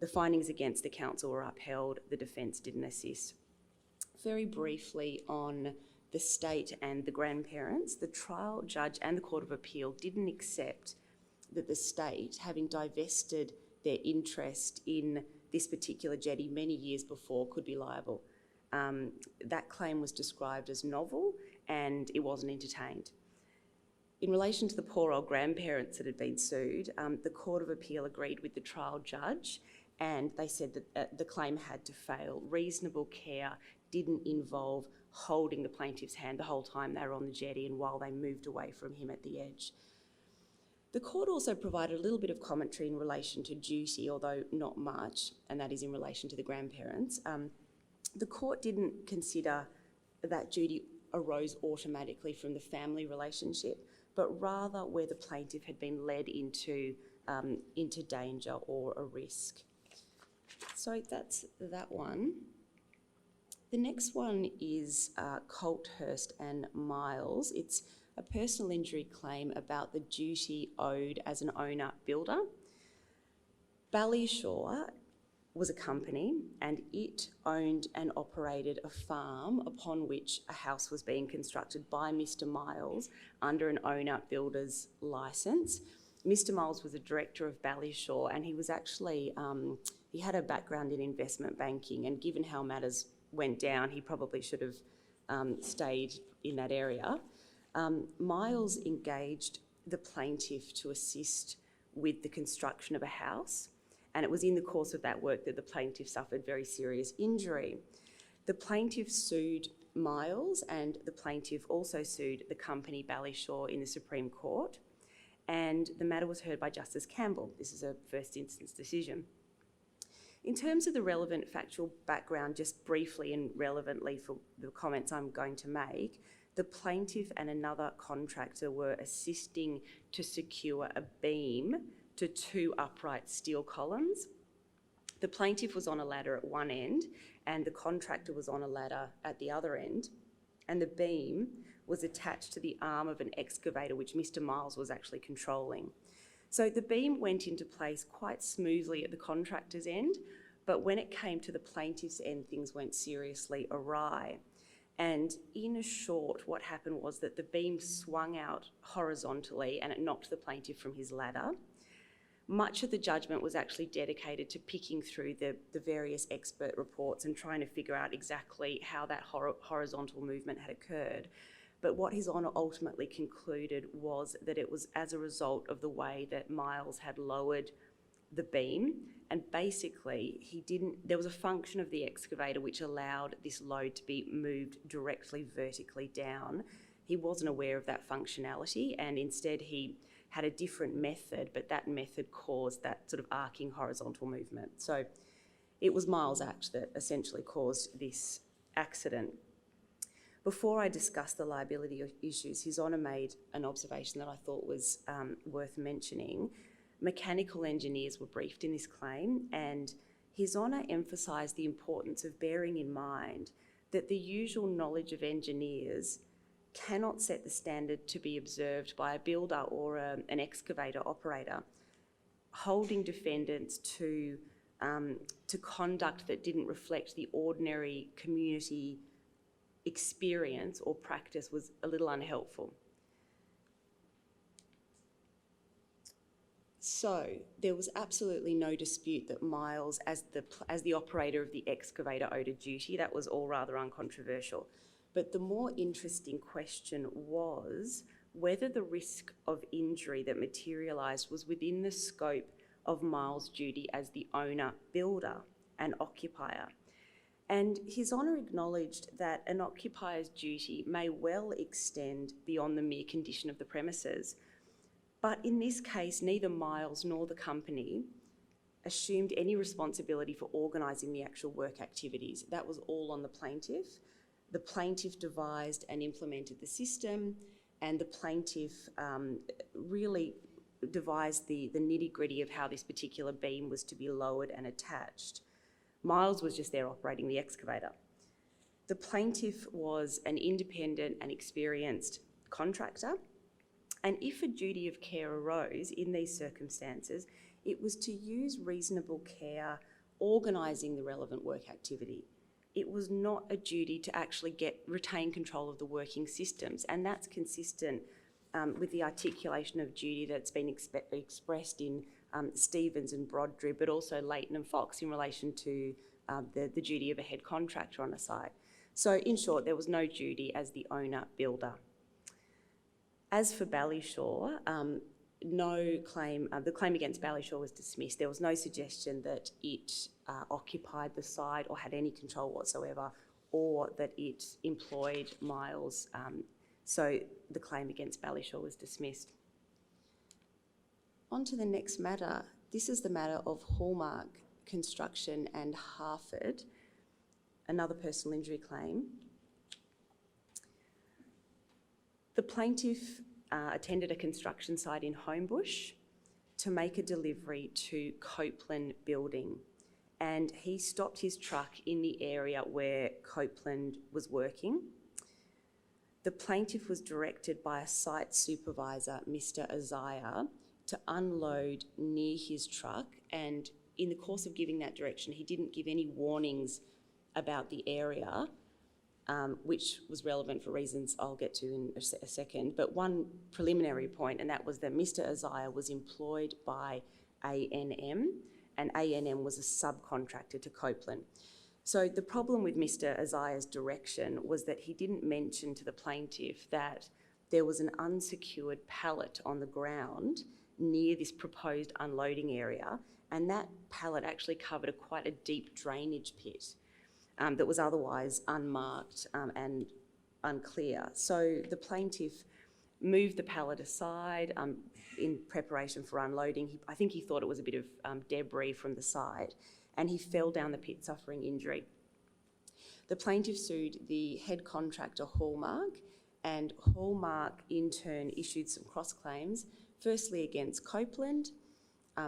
the findings against the council were upheld, the defence didn't assist. Very briefly on the state and the grandparents, the trial judge and the Court of Appeal didn't accept that the state, having divested their interest in this particular jetty many years before, could be liable. That claim was described as novel and it wasn't entertained. In relation to the poor old grandparents that had been sued, the Court of Appeal agreed with the trial judge and they said that the claim had to fail. Reasonable care didn't involve holding the plaintiff's hand the whole time they were on the jetty and while they moved away from him at the edge. The court also provided a little bit of commentary in relation to duty, although not much, and that is in relation to the grandparents. The court didn't consider that duty arose automatically from the family relationship, but rather where the plaintiff had been led into danger or a risk. So that's that one. The next one is Colthurst and Miles. It's a personal injury claim about the duty owed as an owner builder. Ballyshore was a company and it owned and operated a farm upon which a house was being constructed by Mr Miles under an owner builder's licence. Mr Miles was a director of Ballyshore and he was actually, he had a background in investment banking, and given how matters went down, he probably should have stayed in that area. Miles engaged the plaintiff to assist with the construction of a house, and it was in the course of that work that the plaintiff suffered very serious injury. The plaintiff sued Miles, and the plaintiff also sued the company Ballyshore in the Supreme Court, and the matter was heard by Justice Campbell. This is a first instance decision. In terms of the relevant factual background, just briefly and relevantly for the comments I'm going to make, the plaintiff and another contractor were assisting to secure a beam to 2 upright steel columns. The plaintiff was on a ladder at one end and the contractor was on a ladder at the other end, and the beam was attached to the arm of an excavator which Mr Miles was actually controlling. So the beam went into place quite smoothly at the contractor's end, but when it came to the plaintiff's end, things went seriously awry. And in short, what happened was that the beam swung out horizontally and it knocked the plaintiff from his ladder. Much of the judgment was actually dedicated to picking through the various expert reports and trying to figure out exactly how that horizontal movement had occurred. But what His Honour ultimately concluded was that it was as a result of the way that Miles had lowered the beam, and basically there was a function of the excavator which allowed this load to be moved directly vertically down. He wasn't aware of that functionality, and instead he had a different method, but that method caused that sort of arcing horizontal movement. So it was Miles' act that essentially caused this accident. Before I discuss the liability issues, His Honour made an observation that I thought was worth mentioning. Mechanical engineers were briefed in this claim, and His Honour emphasised the importance of bearing in mind that the usual knowledge of engineers cannot set the standard to be observed by a builder or an excavator operator, holding defendants to conduct that didn't reflect the ordinary community experience or practice was a little unhelpful. So there was absolutely no dispute that Miles, as the operator of the excavator, owed a duty. That was all rather uncontroversial. But the more interesting question was whether the risk of injury that materialised was within the scope of Miles' duty as the owner, builder and occupier. And His Honour acknowledged that an occupier's duty may well extend beyond the mere condition of the premises. But in this case, neither Miles nor the company assumed any responsibility for organising the actual work activities. That was all on the plaintiff. The plaintiff devised and implemented the system, and the plaintiff really devised the nitty-gritty of how this particular beam was to be lowered and attached. Miles was just there operating the excavator. The plaintiff was an independent and experienced contractor, and if a duty of care arose in these circumstances, it was to use reasonable care organising the relevant work activity. It was not a duty to actually retain control of the working systems, and that's consistent with the articulation of duty that's been expressed in Stevens and Brodribb, but also Leighton and Fox in relation to the duty of a head contractor on a site. So in short, there was no duty as the owner builder. As for Ballyshore, the claim against Ballyshore was dismissed. There was no suggestion that it occupied the site or had any control whatsoever, or that it employed Miles. So the claim against Ballyshore was dismissed. On to the next matter. This is the matter of Hallmark Construction and Harford, another personal injury claim. The plaintiff attended a construction site in Homebush to make a delivery to Copeland Building, and he stopped his truck in the area where Copeland was working. The plaintiff was directed by a site supervisor, Mr. Isaiah, to unload near his truck, and in the course of giving that direction, he didn't give any warnings about the area, which was relevant for reasons I'll get to in a second. But one preliminary point, and that was that Mr. Isaiah was employed by A&M, and A&M was a subcontractor to Copeland. So the problem with Mr. Isaiah's direction was that he didn't mention to the plaintiff that there was an unsecured pallet on the ground near this proposed unloading area, and that pallet actually covered quite a deep drainage pit that was otherwise unmarked and unclear. So the plaintiff moved the pallet aside in preparation for unloading. I think he thought it was a bit of debris from the site, and he fell down the pit suffering injury. The plaintiff sued the head contractor Hallmark, and Hallmark in turn issued some cross-claims, firstly against Copeland,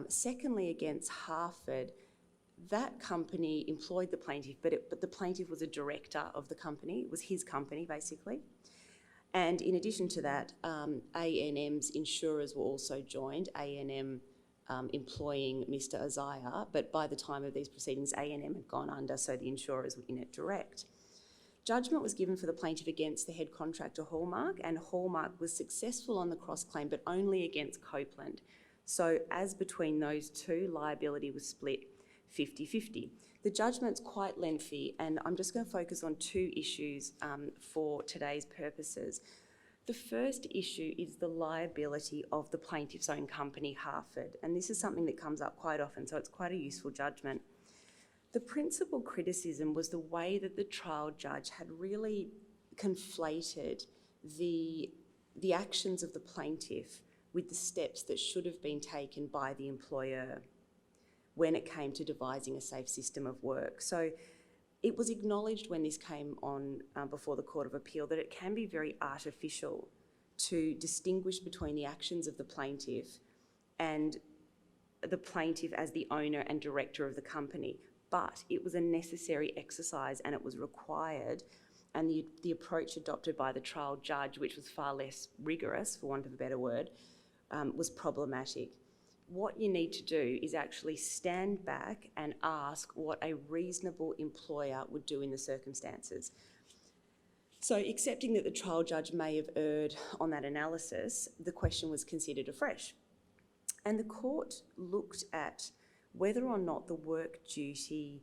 secondly against Harford. That company employed the plaintiff, but the plaintiff was a director of the company. It was his company, basically. And in addition to that, A&M's insurers were also joined, A&M employing Mr. Isaiah, but by the time of these proceedings, A&M had gone under, so the insurers were in it direct. Judgment was given for the plaintiff against the head contractor Hallmark, and Hallmark was successful on the cross-claim, but only against Copeland. So as between those two, liability was split 50-50. The judgment's quite lengthy, and I'm just going to focus on two issues for today's purposes. The first issue is the liability of the plaintiff's own company, Harford, and this is something that comes up quite often, so it's quite a useful judgment. The principal criticism was the way that the trial judge had really conflated the actions of the plaintiff with the steps that should have been taken by the employer when it came to devising a safe system of work. So it was acknowledged when this came on before the Court of Appeal that it can be very artificial to distinguish between the actions of the plaintiff and the plaintiff as the owner and director of the company. But it was a necessary exercise and it was required, and the approach adopted by the trial judge, which was far less rigorous, for want of a better word, was problematic. What you need to do is actually stand back and ask what a reasonable employer would do in the circumstances. So accepting that the trial judge may have erred on that analysis, the question was considered afresh. And the court looked at whether or not the work duty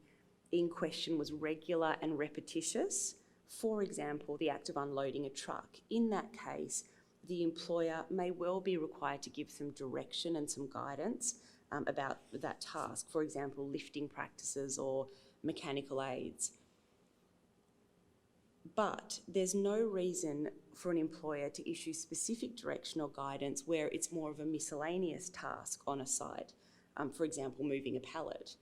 in question was regular and repetitious. For example, the act of unloading a truck. In that case, the employer may well be required to give some direction and some guidance about that task. For example, lifting practices or mechanical aids. But there's no reason for an employer to issue specific direction or guidance where it's more of a miscellaneous task on a site. For example, moving a pallet,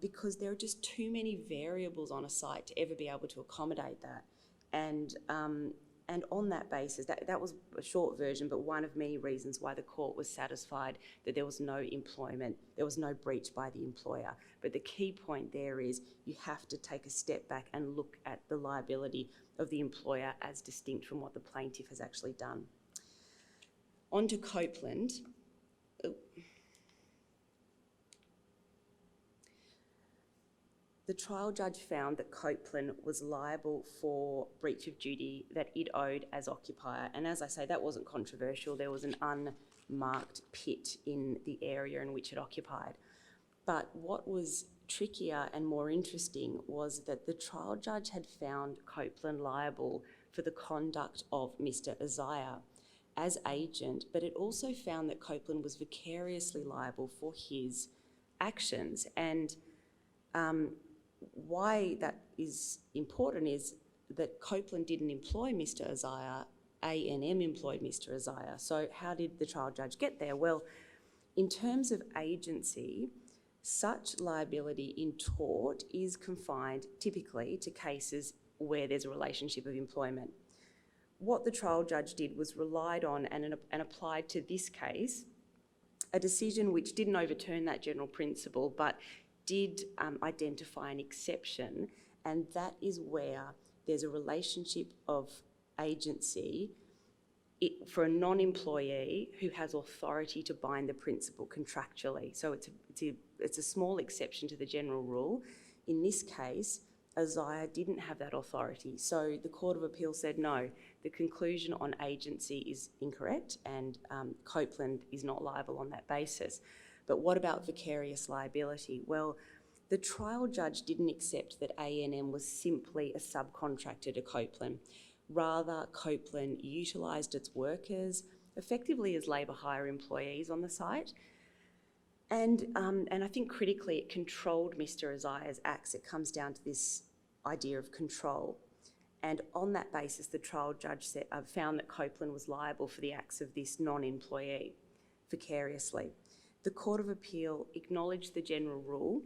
because there are just too many variables on a site to ever be able to accommodate that. And on that basis, that was a short version, but one of many reasons why the court was satisfied that there was no employment, there was no breach by the employer. But the key point there is you have to take a step back and look at the liability of the employer as distinct from what the plaintiff has actually done. On to Copeland. The trial judge found that Copeland was liable for breach of duty that it owed as occupier. And as I say, that wasn't controversial. There was an unmarked pit in the area in which it occupied. But what was trickier and more interesting was that the trial judge had found Copeland liable for the conduct of Mr. Isaiah as agent, but it also found that Copeland was vicariously liable for his actions. And why that is important is that Copeland didn't employ Mr. Isaiah, A&M employed Mr. Isaiah. So how did the trial judge get there? Well, in terms of agency, such liability in tort is confined typically to cases where there's a relationship of employment. What the trial judge did was relied on and applied to this case a decision which didn't overturn that general principle, but did identify an exception, and that is where there's a relationship of agency for a non-employee who has authority to bind the principal contractually. So it's a small exception to the general rule. In this case, Isaiah didn't have that authority. So the Court of Appeal said no, the conclusion on agency is incorrect and Copeland is not liable on that basis. But what about vicarious liability? Well, the trial judge didn't accept that A&M was simply a subcontractor to Copeland. Rather, Copeland utilised its workers effectively as labour hire employees on the site. And I think critically it controlled Mr Isaiah's acts. It comes down to this idea of control. And on that basis, the trial judge found that Copeland was liable for the acts of this non-employee vicariously. The Court of Appeal acknowledged the general rule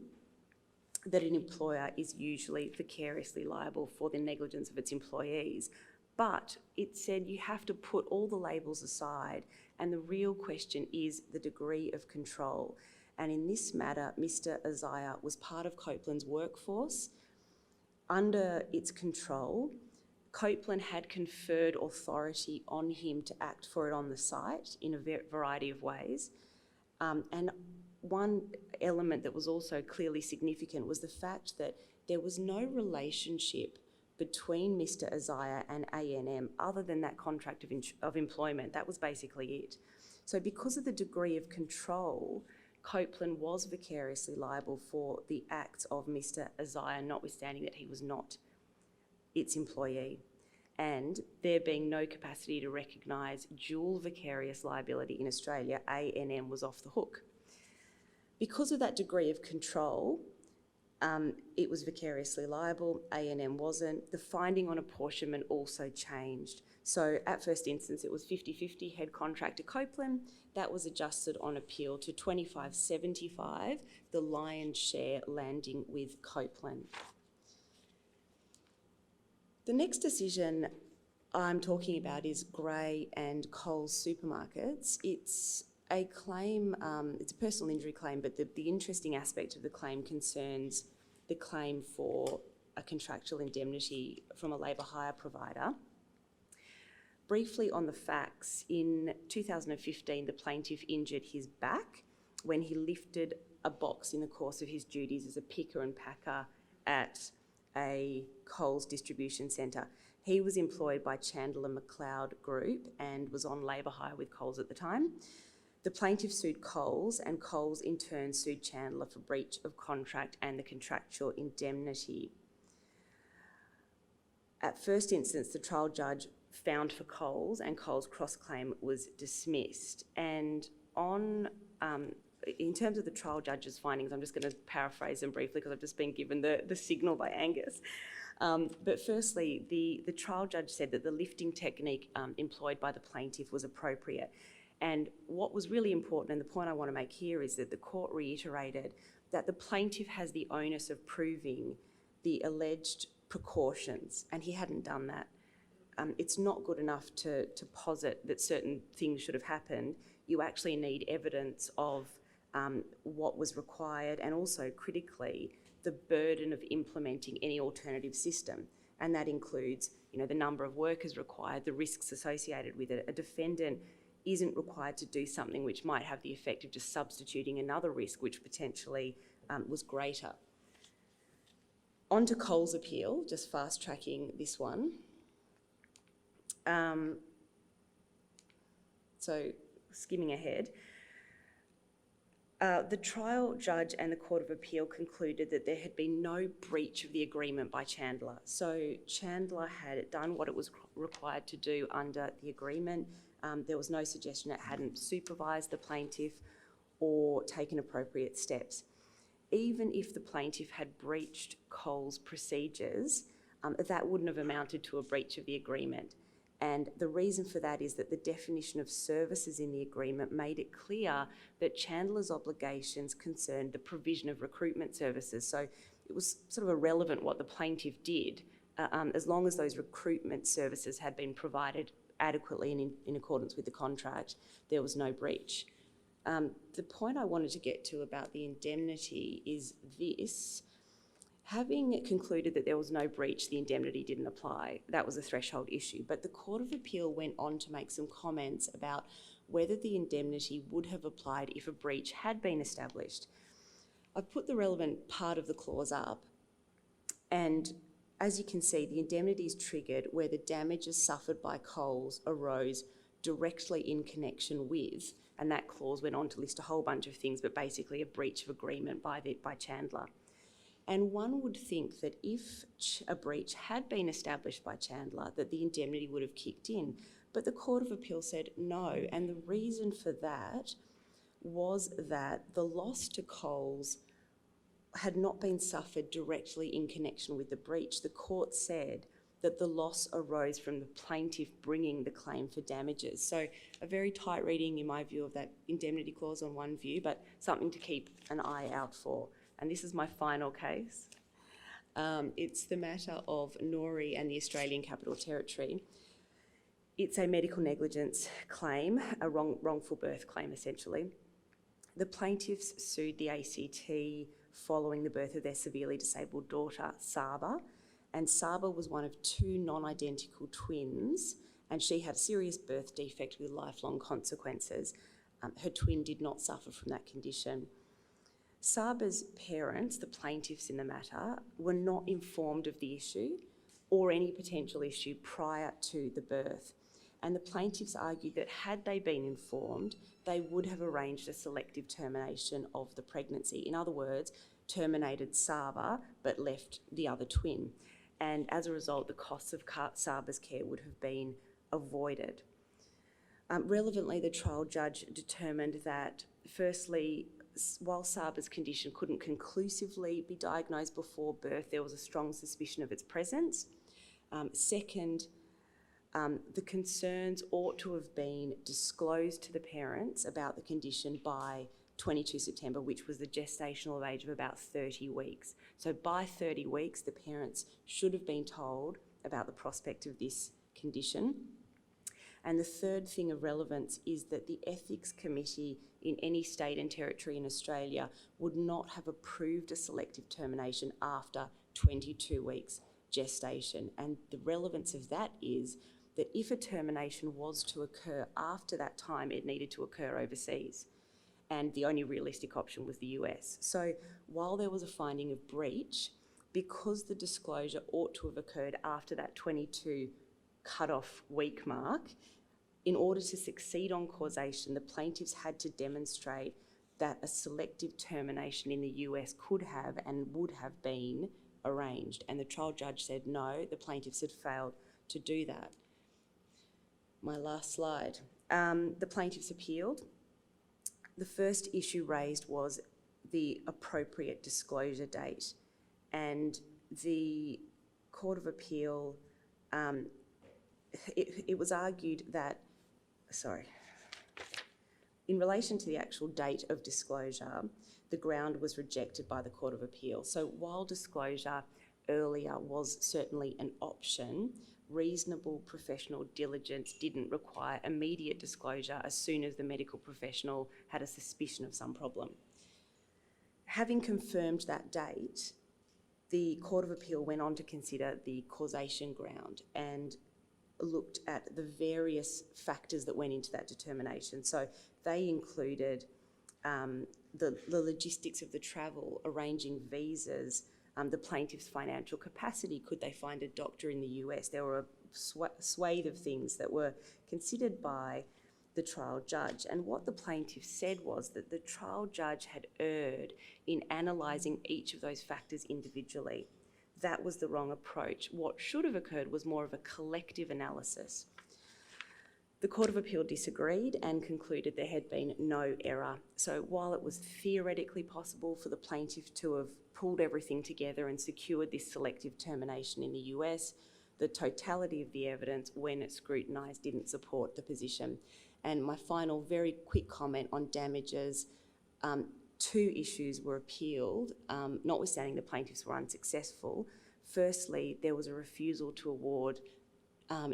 that an employer is usually vicariously liable for the negligence of its employees, but it said you have to put all the labels aside and the real question is the degree of control. And in this matter, Mr Isaiah was part of Copeland's workforce. Under its control, Copeland had conferred authority on him to act for it on the site in a variety of ways. And one element that was also clearly significant was the fact that there was no relationship between Mr Isaiah and A&M other than that contract of employment. That was basically it. So because of the degree of control, Copeland was vicariously liable for the acts of Mr Isaiah, notwithstanding that he was not its employee. And there being no capacity to recognise dual vicarious liability in Australia, A&M was off the hook. Because of that degree of control, it was vicariously liable, A&M wasn't. The finding on apportionment also changed. So at first instance, it was 50-50 head contract to Copeland. That was adjusted on appeal to 25-75, the lion's share landing with Copeland. The next decision I'm talking about is Gray and Coles Supermarkets. It's a claim, it's a personal injury claim, but the interesting aspect of the claim concerns the claim for a contractual indemnity from a labour hire provider. Briefly on the facts, in 2015, the plaintiff injured his back when he lifted a box in the course of his duties as a picker and packer at a Coles distribution centre. He was employed by Chandler McLeod Group and was on labour hire with Coles at the time. The plaintiff sued Coles and Coles in turn sued Chandler for breach of contract and the contractual indemnity. At first instance, the trial judge found for Coles and Coles' cross-claim was dismissed. And in terms of the trial judge's findings, I'm just going to paraphrase them briefly because I've just been given the signal by Angus. But firstly, the trial judge said that the lifting technique employed by the plaintiff was appropriate. And what was really important, and the point I want to make here, is that the court reiterated that the plaintiff has the onus of proving the alleged precautions, and he hadn't done that. It's not good enough to posit that certain things should have happened. You actually need evidence of what was required and also, critically, the burden of implementing any alternative system. And that includes, the number of workers required, the risks associated with it. A defendant isn't required to do something which might have the effect of just substituting another risk which potentially was greater. On to Coles' appeal, just fast-tracking this one. So skimming ahead, the trial judge and the Court of Appeal concluded that there had been no breach of the agreement by Chandler. So Chandler had done what it was required to do under the agreement. There was no suggestion it hadn't supervised the plaintiff or taken appropriate steps. Even if the plaintiff had breached Coles' procedures, that wouldn't have amounted to a breach of the agreement. And the reason for that is that the definition of services in the agreement made it clear that Chandler's obligations concerned the provision of recruitment services. So it was sort of irrelevant what the plaintiff did, as long as those recruitment services had been provided adequately and in accordance with the contract, there was no breach. The point I wanted to get to about the indemnity is this. Having concluded that there was no breach, the indemnity didn't apply. That was a threshold issue. But the Court of Appeal went on to make some comments about whether the indemnity would have applied if a breach had been established. I've put the relevant part of the clause up, and as you can see, the indemnity is triggered where the damages suffered by Coles arose directly in connection with, and that clause went on to list a whole bunch of things, but basically a breach of agreement by Chandler. And one would think that if a breach had been established by Chandler, that the indemnity would have kicked in. But the Court of Appeal said no, and the reason for that was that the loss to Coles had not been suffered directly in connection with the breach. The court said that the loss arose from the plaintiff bringing the claim for damages. So a very tight reading, in my view, of that indemnity clause on one view, but something to keep an eye out for. And this is my final case. It's the matter of Nori and the Australian Capital Territory. It's a medical negligence claim, a wrongful birth claim, essentially. The plaintiffs sued the ACT following the birth of their severely disabled daughter, Saba, and Saba was one of two non-identical twins, and she had a serious birth defect with lifelong consequences. Her twin did not suffer from that condition. Saba's parents, the plaintiffs in the matter, were not informed of the issue or any potential issue prior to the birth. And the plaintiffs argued that had they been informed, they would have arranged a selective termination of the pregnancy. In other words, terminated Saba but left the other twin. And as a result, the costs of Saba's care would have been avoided. Relevantly, the trial judge determined that, firstly, while Saba's condition couldn't conclusively be diagnosed before birth, there was a strong suspicion of its presence. Second, the concerns ought to have been disclosed to the parents about the condition by 22 September, which was the gestational age of about 30 weeks. So by 30 weeks, the parents should have been told about the prospect of this condition. And the third thing of relevance is that the Ethics Committee in any state and territory in Australia would not have approved a selective termination after 22 weeks gestation. And the relevance of that is that if a termination was to occur after that time, it needed to occur overseas. And the only realistic option was the US. So while there was a finding of breach, because the disclosure ought to have occurred after that 22 cut-off week mark, in order to succeed on causation, the plaintiffs had to demonstrate that a selective termination in the US could have and would have been arranged. And the trial judge said no, the plaintiffs had failed to do that. My last slide. The plaintiffs appealed. The first issue raised was the appropriate disclosure date, and the Court of Appeal, it was argued that, in relation to the actual date of disclosure, the ground was rejected by the Court of Appeal. So while disclosure earlier was certainly an option, reasonable professional diligence didn't require immediate disclosure as soon as the medical professional had a suspicion of some problem. Having confirmed that date, the Court of Appeal went on to consider the causation ground and looked at the various factors that went into that determination. So they included the logistics of the travel, arranging visas, the plaintiff's financial capacity, could they find a doctor in the US? There were a swathe of things that were considered by the trial judge. And what the plaintiff said was that the trial judge had erred in analysing each of those factors individually. That was the wrong approach. What should have occurred was more of a collective analysis. The Court of Appeal disagreed and concluded there had been no error. So while it was theoretically possible for the plaintiff to have pulled everything together and secured this selective termination in the US, the totality of the evidence, when it's scrutinised, didn't support the position. And my final very quick comment on damages, two issues were appealed, notwithstanding the plaintiffs were unsuccessful. Firstly, there was a refusal to award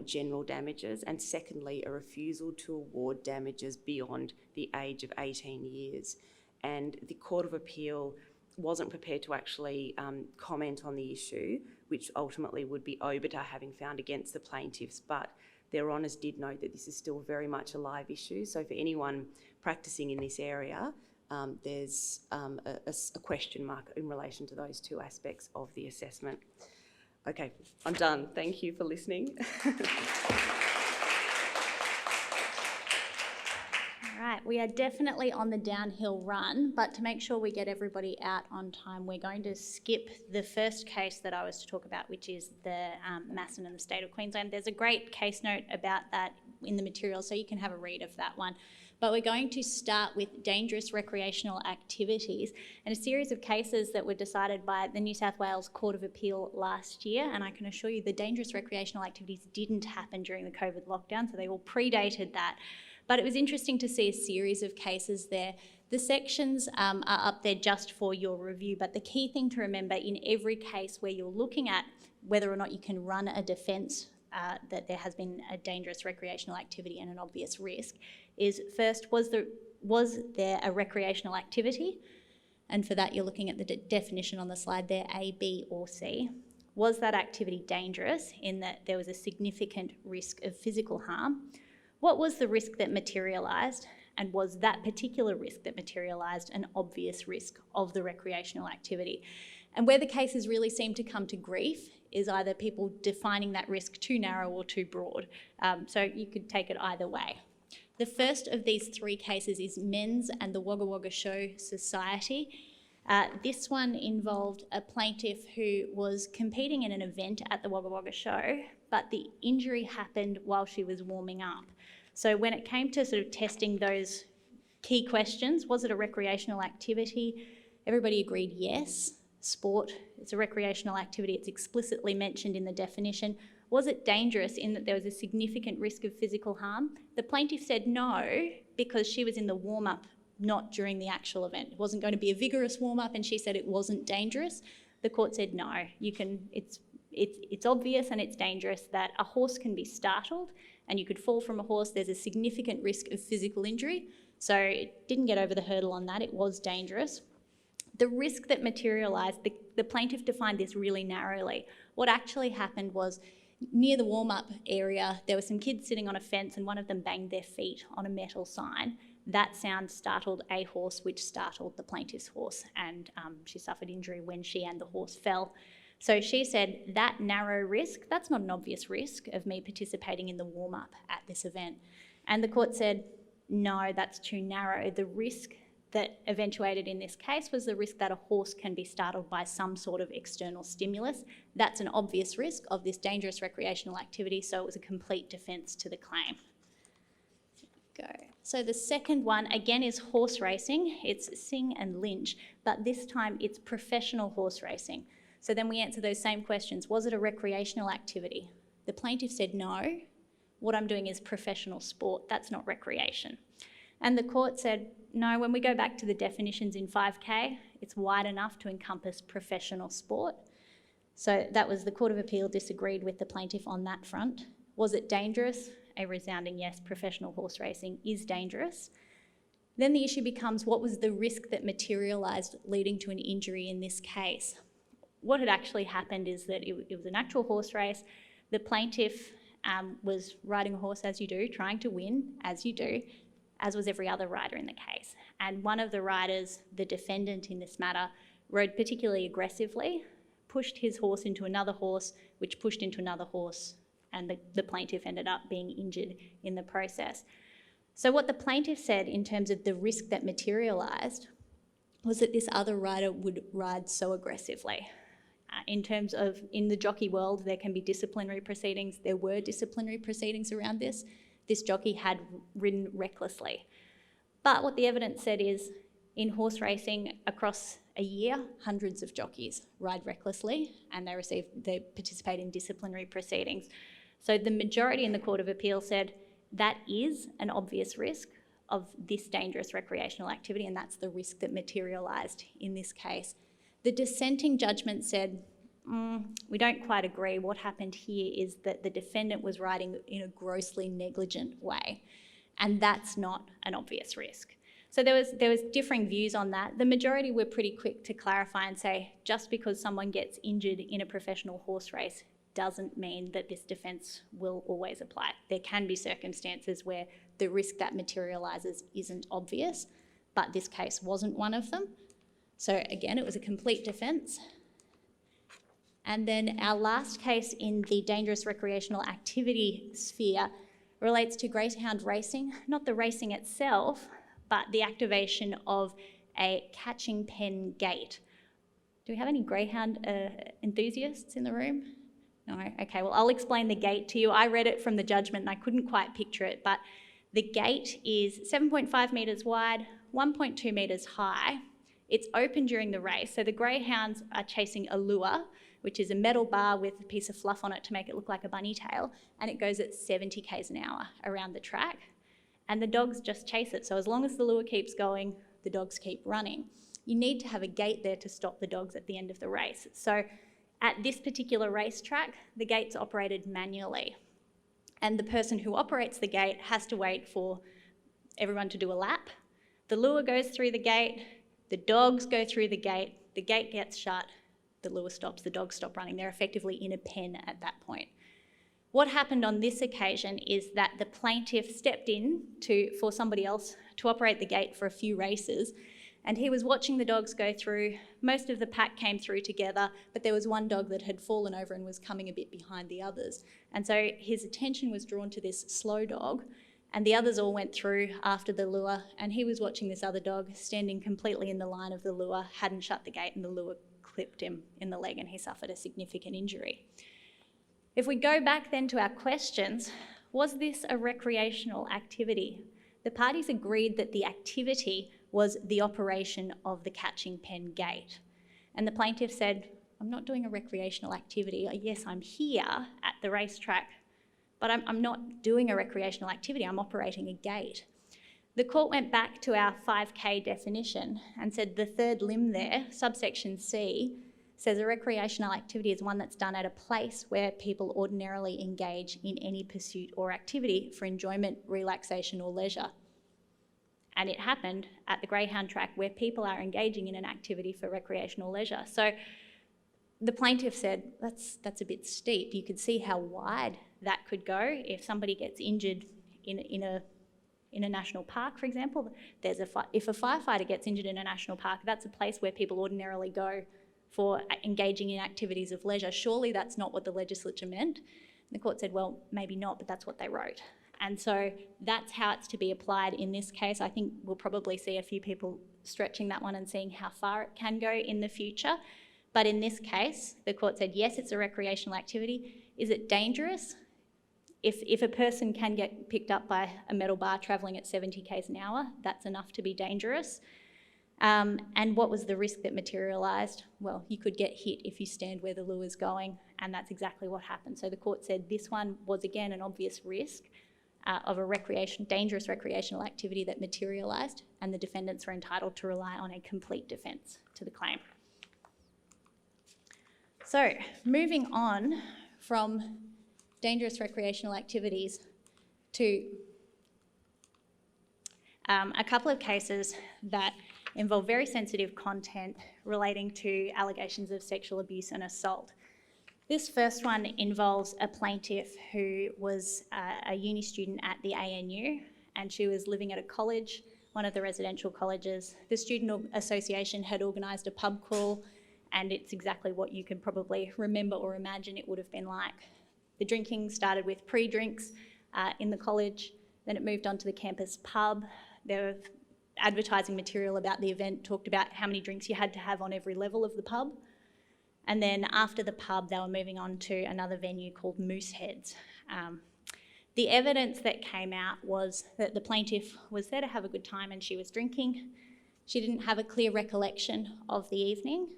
general damages, and secondly, a refusal to award damages beyond the age of 18 years. And the Court of Appeal wasn't prepared to actually comment on the issue, which ultimately would be OBITA having found against the plaintiffs, but their honours did note that this is still very much a live issue. So for anyone practising in this area, there's a question mark in relation to those two aspects of the assessment. Okay, I'm done. Thank you for listening. Right, we are definitely on the downhill run, but to make sure we get everybody out on time, we're going to skip the first case that I was to talk about, which is the Masson and the State of Queensland. There's a great case note about that in the material, so you can have a read of that one. But we're going to start with dangerous recreational activities and a series of cases that were decided by the New South Wales Court of Appeal last year. And I can assure you the dangerous recreational activities didn't happen during the COVID lockdown, so they all predated that. But it was interesting to see a series of cases there. The sections are up there just for your review, but the key thing to remember in every case where you're looking at whether or not you can run a defence that there has been a dangerous recreational activity and an obvious risk is first, was there a recreational activity? And for that, you're looking at the definition on the slide there, A, B or C. Was that activity dangerous in that there was a significant risk of physical harm? What was the risk that materialised? And was that particular risk that materialised an obvious risk of the recreational activity? And where the cases really seem to come to grief is either people defining that risk too narrow or too broad. So you could take it either way. The first of these three cases is Men's and the Wagga Wagga Show Society. This one involved a plaintiff who was competing in an event at the Wagga Wagga Show, but the injury happened while she was warming up. So when it came to sort of testing those key questions, was it a recreational activity? Everybody agreed yes. Sport, it's a recreational activity, it's explicitly mentioned in the definition. Was it dangerous in that there was a significant risk of physical harm? The plaintiff said no, because she was in the warm-up, not during the actual event. It wasn't going to be a vigorous warm-up, and she said it wasn't dangerous. The court said no, it's obvious and it's dangerous that a horse can be startled and you could fall from a horse. There's a significant risk of physical injury. So it didn't get over the hurdle on that, it was dangerous. The risk that materialised, the plaintiff defined this really narrowly. What actually happened was near the warm-up area, there were some kids sitting on a fence and one of them banged their feet on a metal sign. That sound startled a horse, which startled the plaintiff's horse, and she suffered injury when she and the horse fell. So she said that narrow risk, that's not an obvious risk of me participating in the warm-up at this event. And the court said, no, that's too narrow. The risk that eventuated in this case was the risk that a horse can be startled by some sort of external stimulus. That's an obvious risk of this dangerous recreational activity, so it was a complete defence to the claim. Go. So the second one, again, is horse racing. It's Singh and Lynch, but this time it's professional horse racing. So then we answer those same questions. Was it a recreational activity? The plaintiff said no. What I'm doing is professional sport. That's not recreation. And the court said, no, when we go back to the definitions in 5K, it's wide enough to encompass professional sport. So that was the Court of Appeal disagreed with the plaintiff on that front. Was it dangerous? A resounding yes, professional horse racing is dangerous. Then the issue becomes, what was the risk that materialised leading to an injury in this case? What had actually happened is that it was an actual horse race. The plaintiff was riding a horse as you do, trying to win as you do, as was every other rider in the case. And one of the riders, the defendant in this matter, rode particularly aggressively, pushed his horse into another horse, which pushed into another horse, and the plaintiff ended up being injured in the process. So what the plaintiff said in terms of the risk that materialised was that this other rider would ride so aggressively. In terms of, in the jockey world, there can be disciplinary proceedings. There were disciplinary proceedings around this. This jockey had ridden recklessly. But what the evidence said is, in horse racing across a year, hundreds of jockeys ride recklessly and they participate in disciplinary proceedings. So the majority in the Court of Appeal said that is an obvious risk of this dangerous recreational activity, and that's the risk that materialised in this case. The dissenting judgment said, we don't quite agree. What happened here is that the defendant was riding in a grossly negligent way, and that's not an obvious risk. So there was differing views on that. The majority were pretty quick to clarify and say, just because someone gets injured in a professional horse race doesn't mean that this defence will always apply. There can be circumstances where the risk that materialises isn't obvious, but this case wasn't one of them. So again, it was a complete defence. And then our last case in the dangerous recreational activity sphere relates to greyhound racing, not the racing itself, but the activation of a catching pen gate. Do we have any greyhound enthusiasts in the room? No? Okay, well, I'll explain the gate to you. I read it from the judgment and I couldn't quite picture it, but the gate is 7.5 metres wide, 1.2 metres high. It's open during the race, so the greyhounds are chasing a lure, which is a metal bar with a piece of fluff on it to make it look like a bunny tail, and it goes at 70 k's an hour around the track. And the dogs just chase it. So as long as the lure keeps going, the dogs keep running. You need to have a gate there to stop the dogs at the end of the race. So at this particular racetrack, the gate's operated manually. And the person who operates the gate has to wait for everyone to do a lap. The lure goes through the gate, the dogs go through the gate gets shut, the lure stops, the dogs stop running. They're effectively in a pen at that point. What happened on this occasion is that the plaintiff stepped in for somebody else to operate the gate for a few races, and he was watching the dogs go through. Most of the pack came through together, but there was one dog that had fallen over and was coming a bit behind the others. And so his attention was drawn to this slow dog, and the others all went through after the lure, and he was watching this other dog standing completely in the line of the lure, hadn't shut the gate, and the lure clipped him in the leg and he suffered a significant injury. If we go back then to our questions, was this a recreational activity? The parties agreed that the activity was the operation of the catching pen gate. And the plaintiff said, I'm not doing a recreational activity. Yes, I'm here at the racetrack, but I'm not doing a recreational activity. I'm operating a gate. The court went back to our 5K definition and said the third limb there, subsection C, says a recreational activity is one that's done at a place where people ordinarily engage in any pursuit or activity for enjoyment, relaxation or leisure. And it happened at the greyhound track where people are engaging in an activity for recreational leisure. So the plaintiff said, that's a bit steep. You could see how wide that could go. If somebody gets injured in a national park, for example, if a firefighter gets injured in a national park, that's a place where people ordinarily go for engaging in activities of leisure. Surely that's not what the legislature meant. And the court said, well, maybe not, but that's what they wrote. And so that's how it's to be applied in this case. I think we'll probably see a few people stretching that one and seeing how far it can go in the future. But in this case, the court said, yes, it's a recreational activity. Is it dangerous? If a person can get picked up by a metal bar travelling at 70 k's an hour, that's enough to be dangerous. And what was the risk that materialised? Well, you could get hit if you stand where the lure is going, and that's exactly what happened. So the court said this one was, again, an obvious risk of a dangerous recreational activity that materialised, and the defendants were entitled to rely on a complete defence to the claim. So moving on from dangerous recreational activities to a couple of cases that involve very sensitive content relating to allegations of sexual abuse and assault. This first one involves a plaintiff who was a uni student at the ANU, and she was living at a college, one of the residential colleges. The Student Association had organised a pub crawl, and it's exactly what you can probably remember or imagine it would have been like. The drinking started with pre-drinks in the college, then it moved on to the campus pub. There were advertising material about the event, talked about how many drinks you had to have on every level of the pub. And then after the pub, they were moving on to another venue called Mooseheads. The evidence that came out was that the plaintiff was there to have a good time and she was drinking. She didn't have a clear recollection of the evening.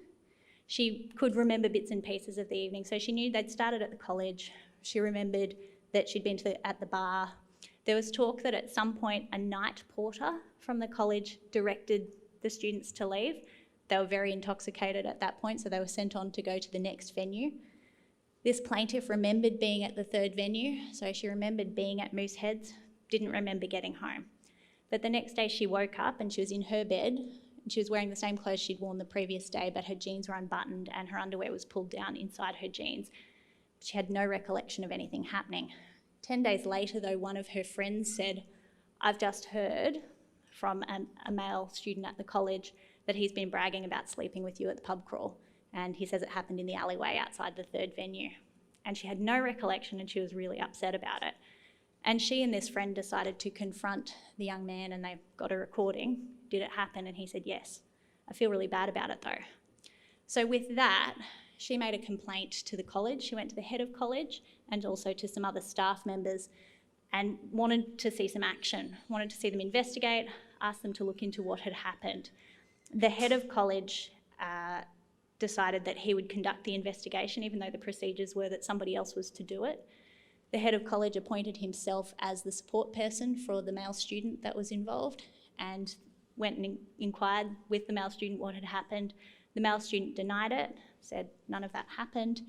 She could remember bits and pieces of the evening. So she knew they'd started at the college. She remembered that she'd been at the bar. There was talk that at some point a night porter from the college directed the students to leave. They were very intoxicated at that point, so they were sent on to go to the next venue. This plaintiff remembered being at the third venue, so she remembered being at Mooseheads, didn't remember getting home. But the next day she woke up and she was in her bed and she was wearing the same clothes she'd worn the previous day, but her jeans were unbuttoned and her underwear was pulled down inside her jeans. She had no recollection of anything happening. 10 days later, though, one of her friends said, "I've just heard from a male student at the college that he's been bragging about sleeping with you at the pub crawl, and he says it happened in the alleyway outside the third venue." And she had no recollection and she was really upset about it. And she and this friend decided to confront the young man and they got a recording. Did it happen? And he said, "Yes. I feel really bad about it though." So with that, she made a complaint to the college. She went to the head of college and also to some other staff members and wanted to see some action, wanted to see them investigate, asked them to look into what had happened. The head of college decided that he would conduct the investigation, even though the procedures were that somebody else was to do it. The head of college appointed himself as the support person for the male student that was involved and went and inquired with the male student what had happened. The male student denied it, said none of that happened,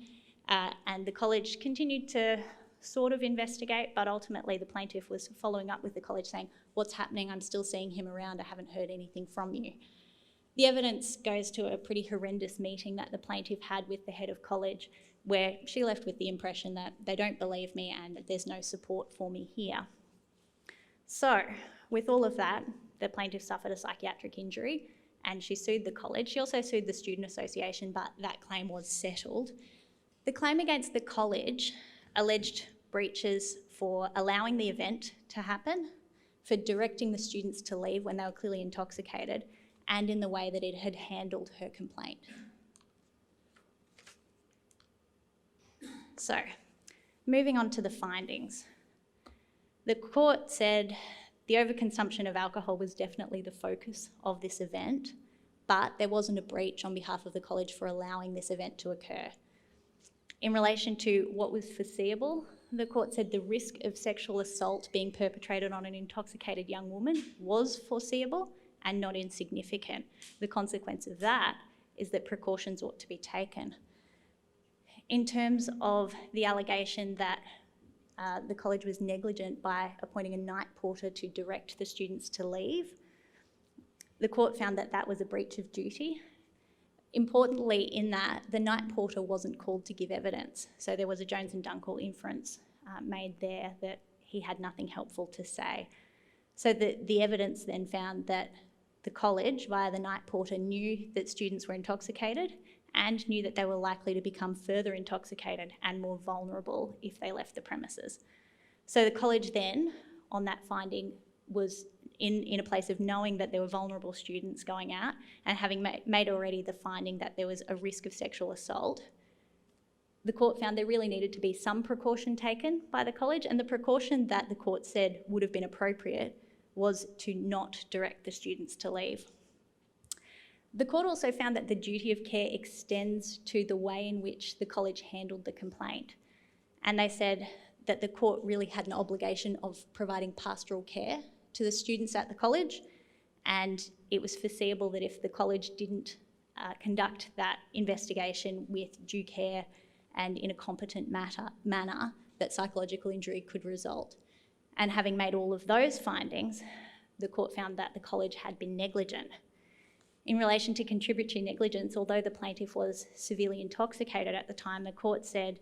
and the college continued to sort of investigate, but ultimately the plaintiff was following up with the college saying, "What's happening? I'm still seeing him around. I haven't heard anything from you." The evidence goes to a pretty horrendous meeting that the plaintiff had with the head of college, where she left with the impression that they don't believe me and there's no support for me here. So, with all of that, the plaintiff suffered a psychiatric injury and she sued the college. She also sued the student association, but that claim was settled. The claim against the college alleged breaches for allowing the event to happen, for directing the students to leave when they were clearly intoxicated, and in the way that it had handled her complaint. So, moving on to the findings. The court said the overconsumption of alcohol was definitely the focus of this event, but there wasn't a breach on behalf of the college for allowing this event to occur. In relation to what was foreseeable, the court said the risk of sexual assault being perpetrated on an intoxicated young woman was foreseeable and not insignificant. The consequence of that is that precautions ought to be taken. In terms of the allegation that the college was negligent by appointing a night porter to direct the students to leave, the court found that that was a breach of duty. Importantly, in that, the night porter wasn't called to give evidence, so there was a Jones and Dunkel inference made there that he had nothing helpful to say. So the evidence then found that the college, via the night porter, knew that students were intoxicated and knew that they were likely to become further intoxicated and more vulnerable if they left the premises. So the college then, on that finding, was in a place of knowing that there were vulnerable students going out and having made already the finding that there was a risk of sexual assault. The court found there really needed to be some precaution taken by the college, and the precaution that the court said would have been appropriate was to not direct the students to leave. The court also found that the duty of care extends to the way in which the college handled the complaint. And they said that the court really had an obligation of providing pastoral care to the students at the college, and it was foreseeable that if the college didn't conduct that investigation with due care and in a competent manner, that psychological injury could result. And having made all of those findings, the court found that the college had been negligent. In relation to contributory negligence, although the plaintiff was severely intoxicated at the time, the court said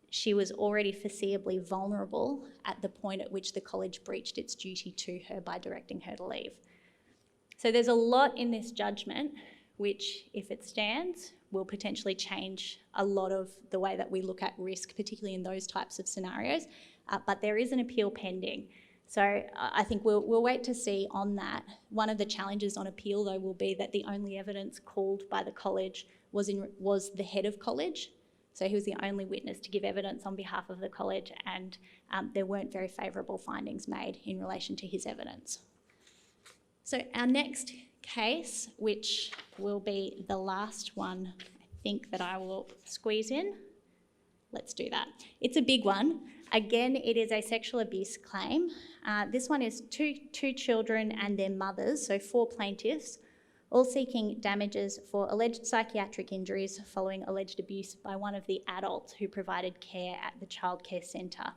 she was already foreseeably vulnerable at the point at which the college breached its duty to her by directing her to leave. So there's a lot in this judgment which, if it stands, will potentially change a lot of the way that we look at risk, particularly in those types of scenarios. But there is an appeal pending. So I think we'll wait to see on that. One of the challenges on appeal, though, will be that the only evidence called by the college was the head of college. So he was the only witness to give evidence on behalf of the college, and there weren't very favourable findings made in relation to his evidence. So our next case, which will be the last one, I think, that I will squeeze in. Let's do that. It's a big one. Again, it is a sexual abuse claim. This one is two children and their mothers, so 4 plaintiffs, all seeking damages for alleged psychiatric injuries following alleged abuse by one of the adults who provided care at the childcare centre.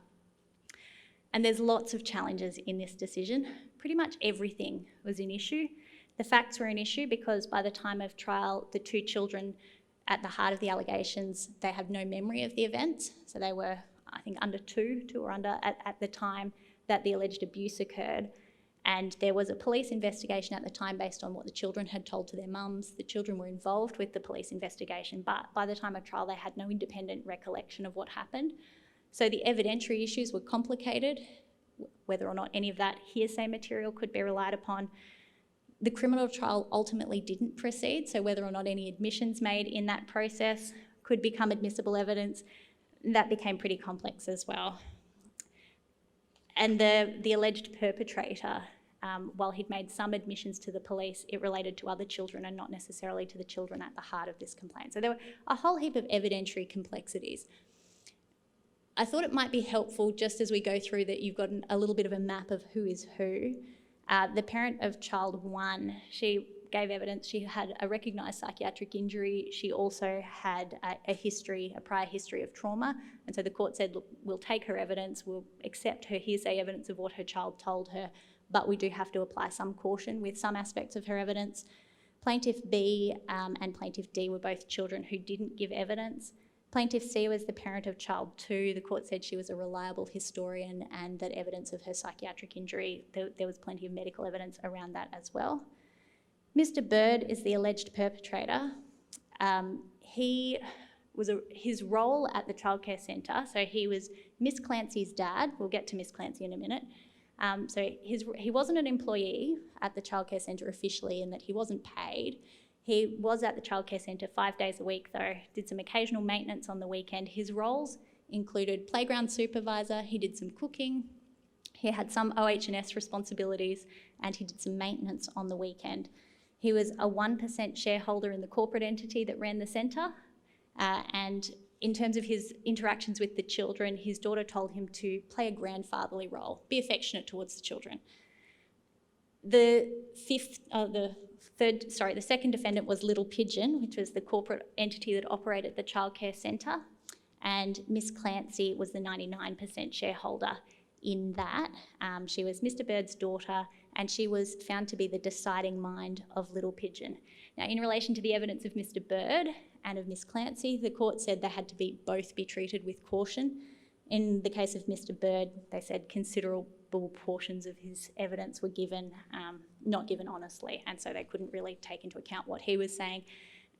And there's lots of challenges in this decision. Pretty much everything was an issue. The facts were an issue because by the time of trial, the two children at the heart of the allegations, they have no memory of the events. So they were, I think, under two or under at the time that the alleged abuse occurred. And there was a police investigation at the time based on what the children had told to their mums. The children were involved with the police investigation, but by the time of trial, they had no independent recollection of what happened. So the evidentiary issues were complicated, whether or not any of that hearsay material could be relied upon. The criminal trial ultimately didn't proceed, so whether or not any admissions made in that process could become admissible evidence, that became pretty complex as well. And the alleged perpetrator, while he'd made some admissions to the police, it related to other children and not necessarily to the children at the heart of this complaint. So there were a whole heap of evidentiary complexities. I thought it might be helpful, just as we go through, that you've got a little bit of a map of who is who. The parent of child 1, she gave evidence. She had a recognised psychiatric injury. She also had a prior history of trauma. And so the court said, look, we'll take her evidence, we'll accept her hearsay evidence of what her child told her, but we do have to apply some caution with some aspects of her evidence. Plaintiff B and Plaintiff D were both children who didn't give evidence. Plaintiff C was the parent of child 2. The court said she was a reliable historian and that evidence of her psychiatric injury, there was plenty of medical evidence around that as well. Mr. Bird is the alleged perpetrator. His role at the childcare centre, so he was Miss Clancy's dad. We'll get to Miss Clancy in a minute. So he wasn't an employee at the childcare centre officially in that he wasn't paid. He was at the childcare centre 5 days a week though, did some occasional maintenance on the weekend. His roles included playground supervisor, he did some cooking, he had some OH&S responsibilities, and he did some maintenance on the weekend. He was a 1% shareholder in the corporate entity that ran the centre, and in terms of his interactions with the children, his daughter told him to play a grandfatherly role, be affectionate towards the children. The second defendant was Little Pigeon, which was the corporate entity that operated the childcare centre, and Miss Clancy was the 99% shareholder in that. She was Mr. Bird's daughter, and she was found to be the deciding mind of Little Pigeon. Now, in relation to the evidence of Mr. Bird and of Miss Clancy, the court said they had to both be treated with caution. In the case of Mr. Bird, they said considerable portions of his evidence were not given honestly, and so they couldn't really take into account what he was saying.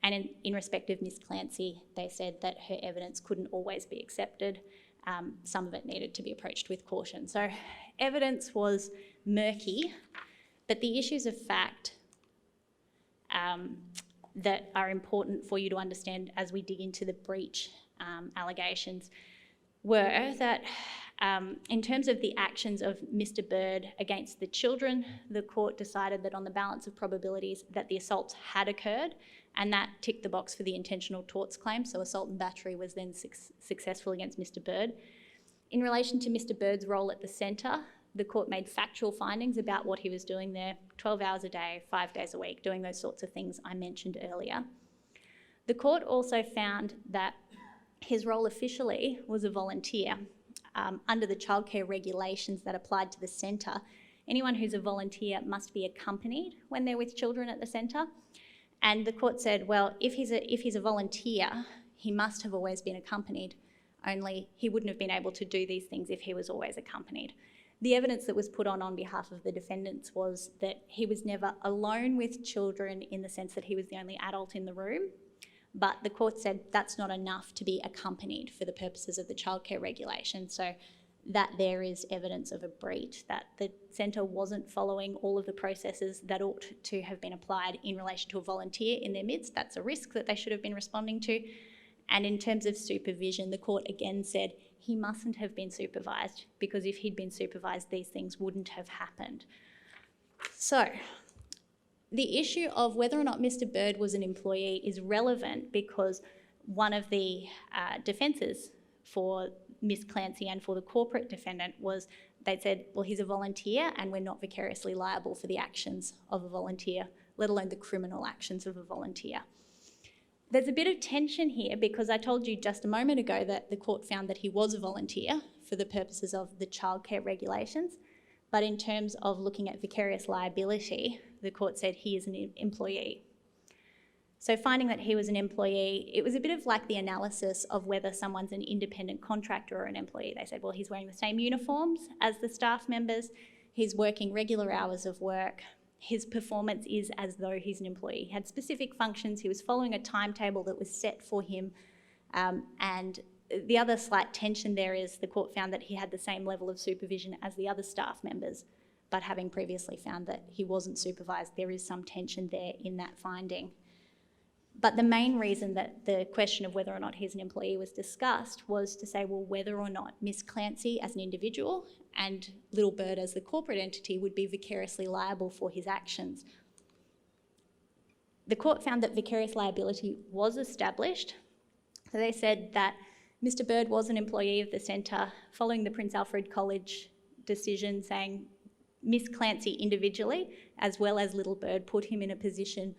And in respect of Miss Clancy, they said that her evidence couldn't always be accepted. Some of it needed to be approached with caution. So evidence was murky, but the issues of fact that are important for you to understand as we dig into the breach allegations were that in terms of the actions of Mr. Bird against the children, the court decided that on the balance of probabilities that the assaults had occurred, and that ticked the box for the intentional torts claim, so assault and battery was then successful against Mr. Bird. In relation to Mr. Bird's role at the centre, the court made factual findings about what he was doing there, 12 hours a day, 5 days a week, doing those sorts of things I mentioned earlier. The court also found that his role officially was a volunteer. Under the childcare regulations that applied to the centre, anyone who's a volunteer must be accompanied when they're with children at the centre. And the court said, well, if he's a volunteer, he must have always been accompanied, only he wouldn't have been able to do these things if he was always accompanied. The evidence that was put on behalf of the defendants was that he was never alone with children in the sense that he was the only adult in the room, but the court said that's not enough to be accompanied for the purposes of the childcare regulation. So that there is evidence of a breach, that the centre wasn't following all of the processes that ought to have been applied in relation to a volunteer in their midst. That's a risk that they should have been responding to. And in terms of supervision, the court again said he mustn't have been supervised, because if he'd been supervised, these things wouldn't have happened. So the issue of whether or not Mr. Bird was an employee is relevant because one of the defences for Miss Clancy and for the corporate defendant was they'd said, well, he's a volunteer and we're not vicariously liable for the actions of a volunteer, let alone the criminal actions of a volunteer. There's a bit of tension here because I told you just a moment ago that the court found that he was a volunteer for the purposes of the childcare regulations. But in terms of looking at vicarious liability, the court said he is an employee. So finding that he was an employee, it was a bit of like the analysis of whether someone's an independent contractor or an employee. They said, well, he's wearing the same uniforms as the staff members, he's working regular hours of work, his performance is as though he's an employee. He had specific functions, he was following a timetable that was set for him, and the other slight tension there is the court found that he had the same level of supervision as the other staff members, but having previously found that he wasn't supervised, there is some tension there in that finding. But the main reason that the question of whether or not he's an employee was discussed was to say, well, whether or not Miss Clancy as an individual and Little Bird as the corporate entity would be vicariously liable for his actions. The court found that vicarious liability was established. So they said that Mr. Bird was an employee of the centre following the Prince Alfred College decision saying Miss Clancy individually, as well as Little Bird, put him in a position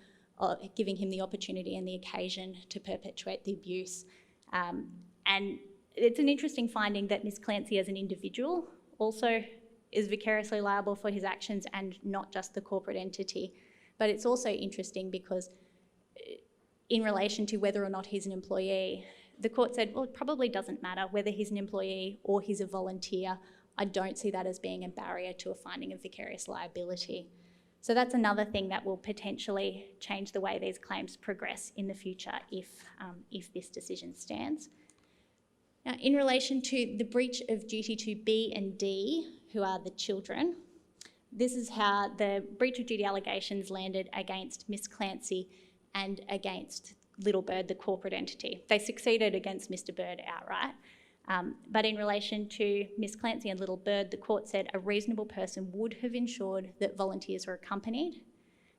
giving him the opportunity and the occasion to perpetuate the abuse. And it's an interesting finding that Miss Clancy as an individual also is vicariously liable for his actions and not just the corporate entity. But it's also interesting because in relation to whether or not he's an employee, the court said, well, it probably doesn't matter whether he's an employee or he's a volunteer. I don't see that as being a barrier to a finding of vicarious liability. So that's another thing that will potentially change the way these claims progress in the future if this decision stands. Now, in relation to the breach of duty to B and D, who are the children, this is how the breach of duty allegations landed against Miss Clancy and against Little Bird, the corporate entity. They succeeded against Mr. Bird outright. But in relation to Miss Clancy and Little Bird, the court said a reasonable person would have ensured that volunteers were accompanied,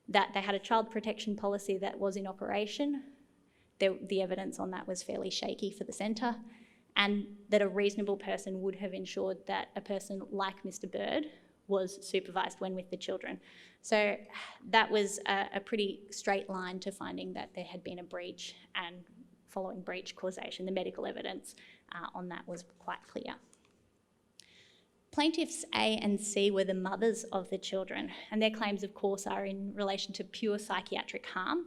that they had a child protection policy that was in operation. The evidence on that was fairly shaky for the centre, and that a reasonable person would have ensured that a person like Mr. Bird was supervised when with the children. So that was a pretty straight line to finding that there had been a breach, and following breach causation, the medical evidence on that was quite clear. Plaintiffs A and C were the mothers of the children, and their claims, of course, are in relation to pure psychiatric harm.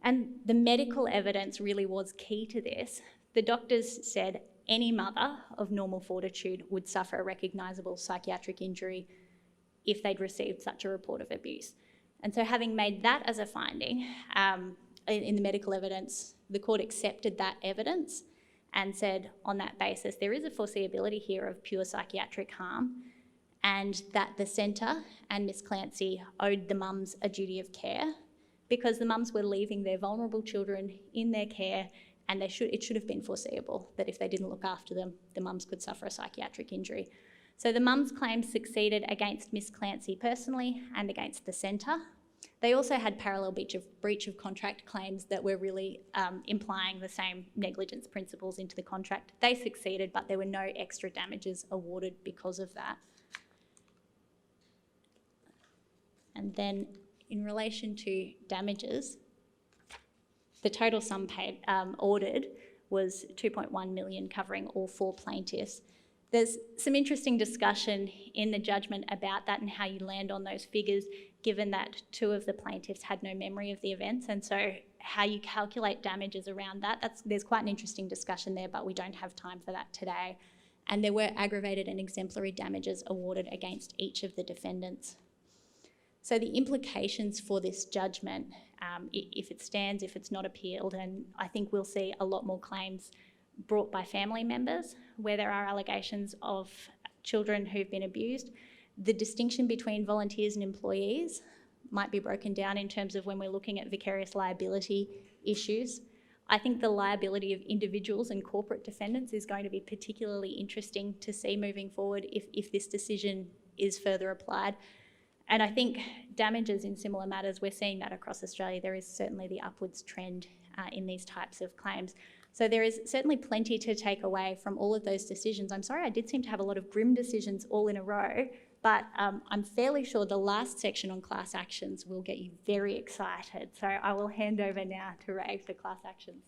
And the medical evidence really was key to this. The doctors said any mother of normal fortitude would suffer a recognisable psychiatric injury if they'd received such a report of abuse. And so having made that as a finding in the medical evidence, the court accepted that evidence and said on that basis there is a foreseeability here of pure psychiatric harm, and that the centre and Miss Clancy owed the mums a duty of care because the mums were leaving their vulnerable children in their care, and it should have been foreseeable that if they didn't look after them, the mums could suffer a psychiatric injury. So the mums' claims succeeded against Miss Clancy personally and against the centre. They also had parallel breach of contract claims that were really implying the same negligence principles into the contract. They succeeded, but there were no extra damages awarded because of that. And then in relation to damages, the total sum paid ordered was $2.1 million, covering all 4 plaintiffs. There's some interesting discussion in the judgment about that and how you land on those figures, given that 2 of the plaintiffs had no memory of the events, and so how you calculate damages around that, there's quite an interesting discussion there, but we don't have time for that today. And there were aggravated and exemplary damages awarded against each of the defendants. So the implications for this judgment, if it stands, if it's not appealed, and I think we'll see a lot more claims brought by family members where there are allegations of children who've been abused. The distinction between volunteers and employees might be broken down in terms of when we're looking at vicarious liability issues. I think the liability of individuals and corporate defendants is going to be particularly interesting to see moving forward if this decision is further applied. And I think damages in similar matters, we're seeing that across Australia. There is certainly the upwards trend in these types of claims. So there is certainly plenty to take away from all of those decisions. I'm sorry, I did seem to have a lot of grim decisions all in a row, but I'm fairly sure the last section on class actions will get you very excited. So I will hand over now to Ray for class actions.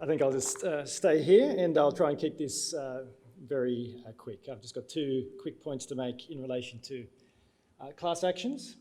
I think I'll just stay here and I'll try and keep this very quick. I've just got 2 quick points to make in relation to class actions.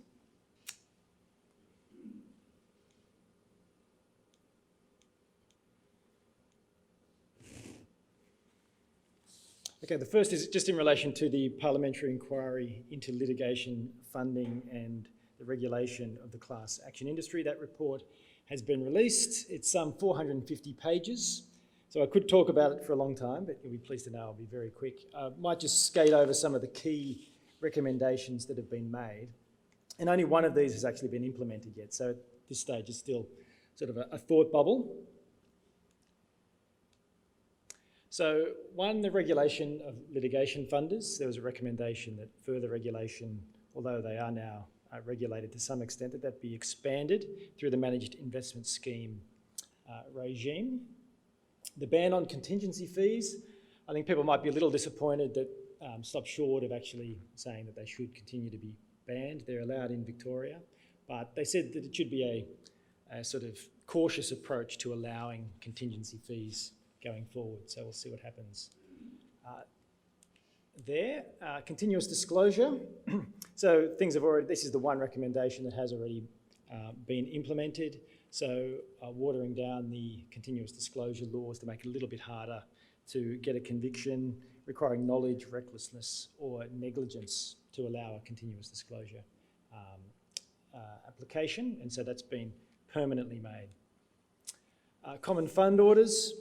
Okay, the first is just in relation to the parliamentary inquiry into litigation funding and the regulation of the class action industry. That report has been released. It's some 450 pages. So I could talk about it for a long time, but you'll be pleased to know I'll be very quick. I might just skate over some of the key recommendations that have been made. And only one of these has actually been implemented yet. So at this stage, it's still sort of a thought bubble. So one, the regulation of litigation funders. There was a recommendation that further regulation, although they are now regulated to some extent, that be expanded through the managed investment scheme regime. The ban on contingency fees, I think people might be a little disappointed that stopped short of actually saying that they should continue to be banned. They're allowed in Victoria, but they said that it should be a sort of cautious approach to allowing contingency fees going forward. So we'll see what happens there. Continuous disclosure. So things have already, this is the one recommendation that has already been implemented. So watering down the continuous disclosure laws to make it a little bit harder to get a conviction requiring knowledge, recklessness or negligence to allow a continuous disclosure application. And so that's been permanently made. Common fund orders.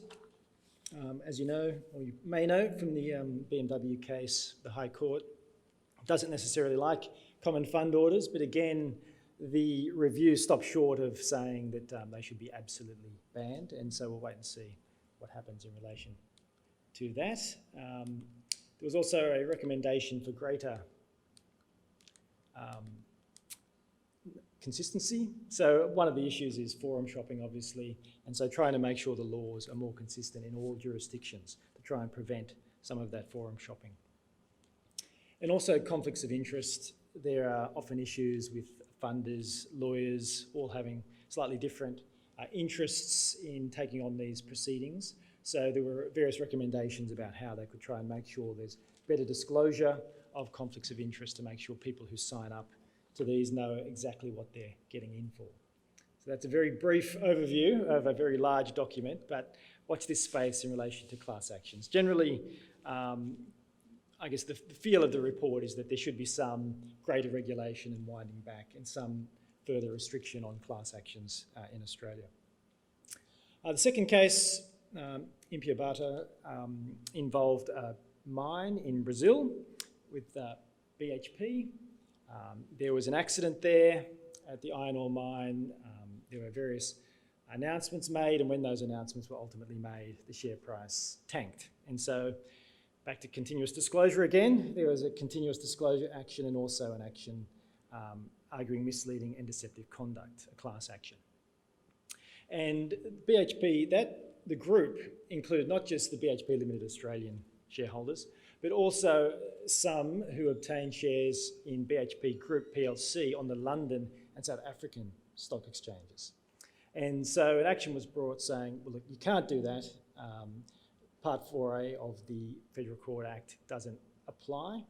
As you know, or you may know from the BMW case, the High Court doesn't necessarily like common fund orders, but again, the review stopped short of saying that they should be absolutely banned, and so we'll wait and see what happens in relation to that. There was also a recommendation for greater consistency. So one of the issues is forum shopping, obviously, and so trying to make sure the laws are more consistent in all jurisdictions to try and prevent some of that forum shopping. And also conflicts of interest. There are often issues with funders, lawyers, all having slightly different interests in taking on these proceedings. So there were various recommendations about how they could try and make sure there's better disclosure of conflicts of interest to make sure people who sign up to these know exactly what they're getting in for. So that's a very brief overview of a very large document, but watch this space in relation to class actions. Generally, I guess the feel of the report is that there should be some greater regulation and winding back and some further restriction on class actions in Australia. The second case, Impiabata, involved a mine in Brazil with BHP. There was an accident there at the iron ore mine. There were various announcements made, and when those announcements were ultimately made, the share price tanked. And so back to continuous disclosure again. There was a continuous disclosure action and also an action arguing misleading and deceptive conduct, a class action. And BHP, the group included not just the BHP Limited Australian shareholders, but also some who obtained shares in BHP Group PLC on the London and South African stock exchanges. And so an action was brought saying, well, look, you can't do that. Part 4A of the Federal Court Act doesn't apply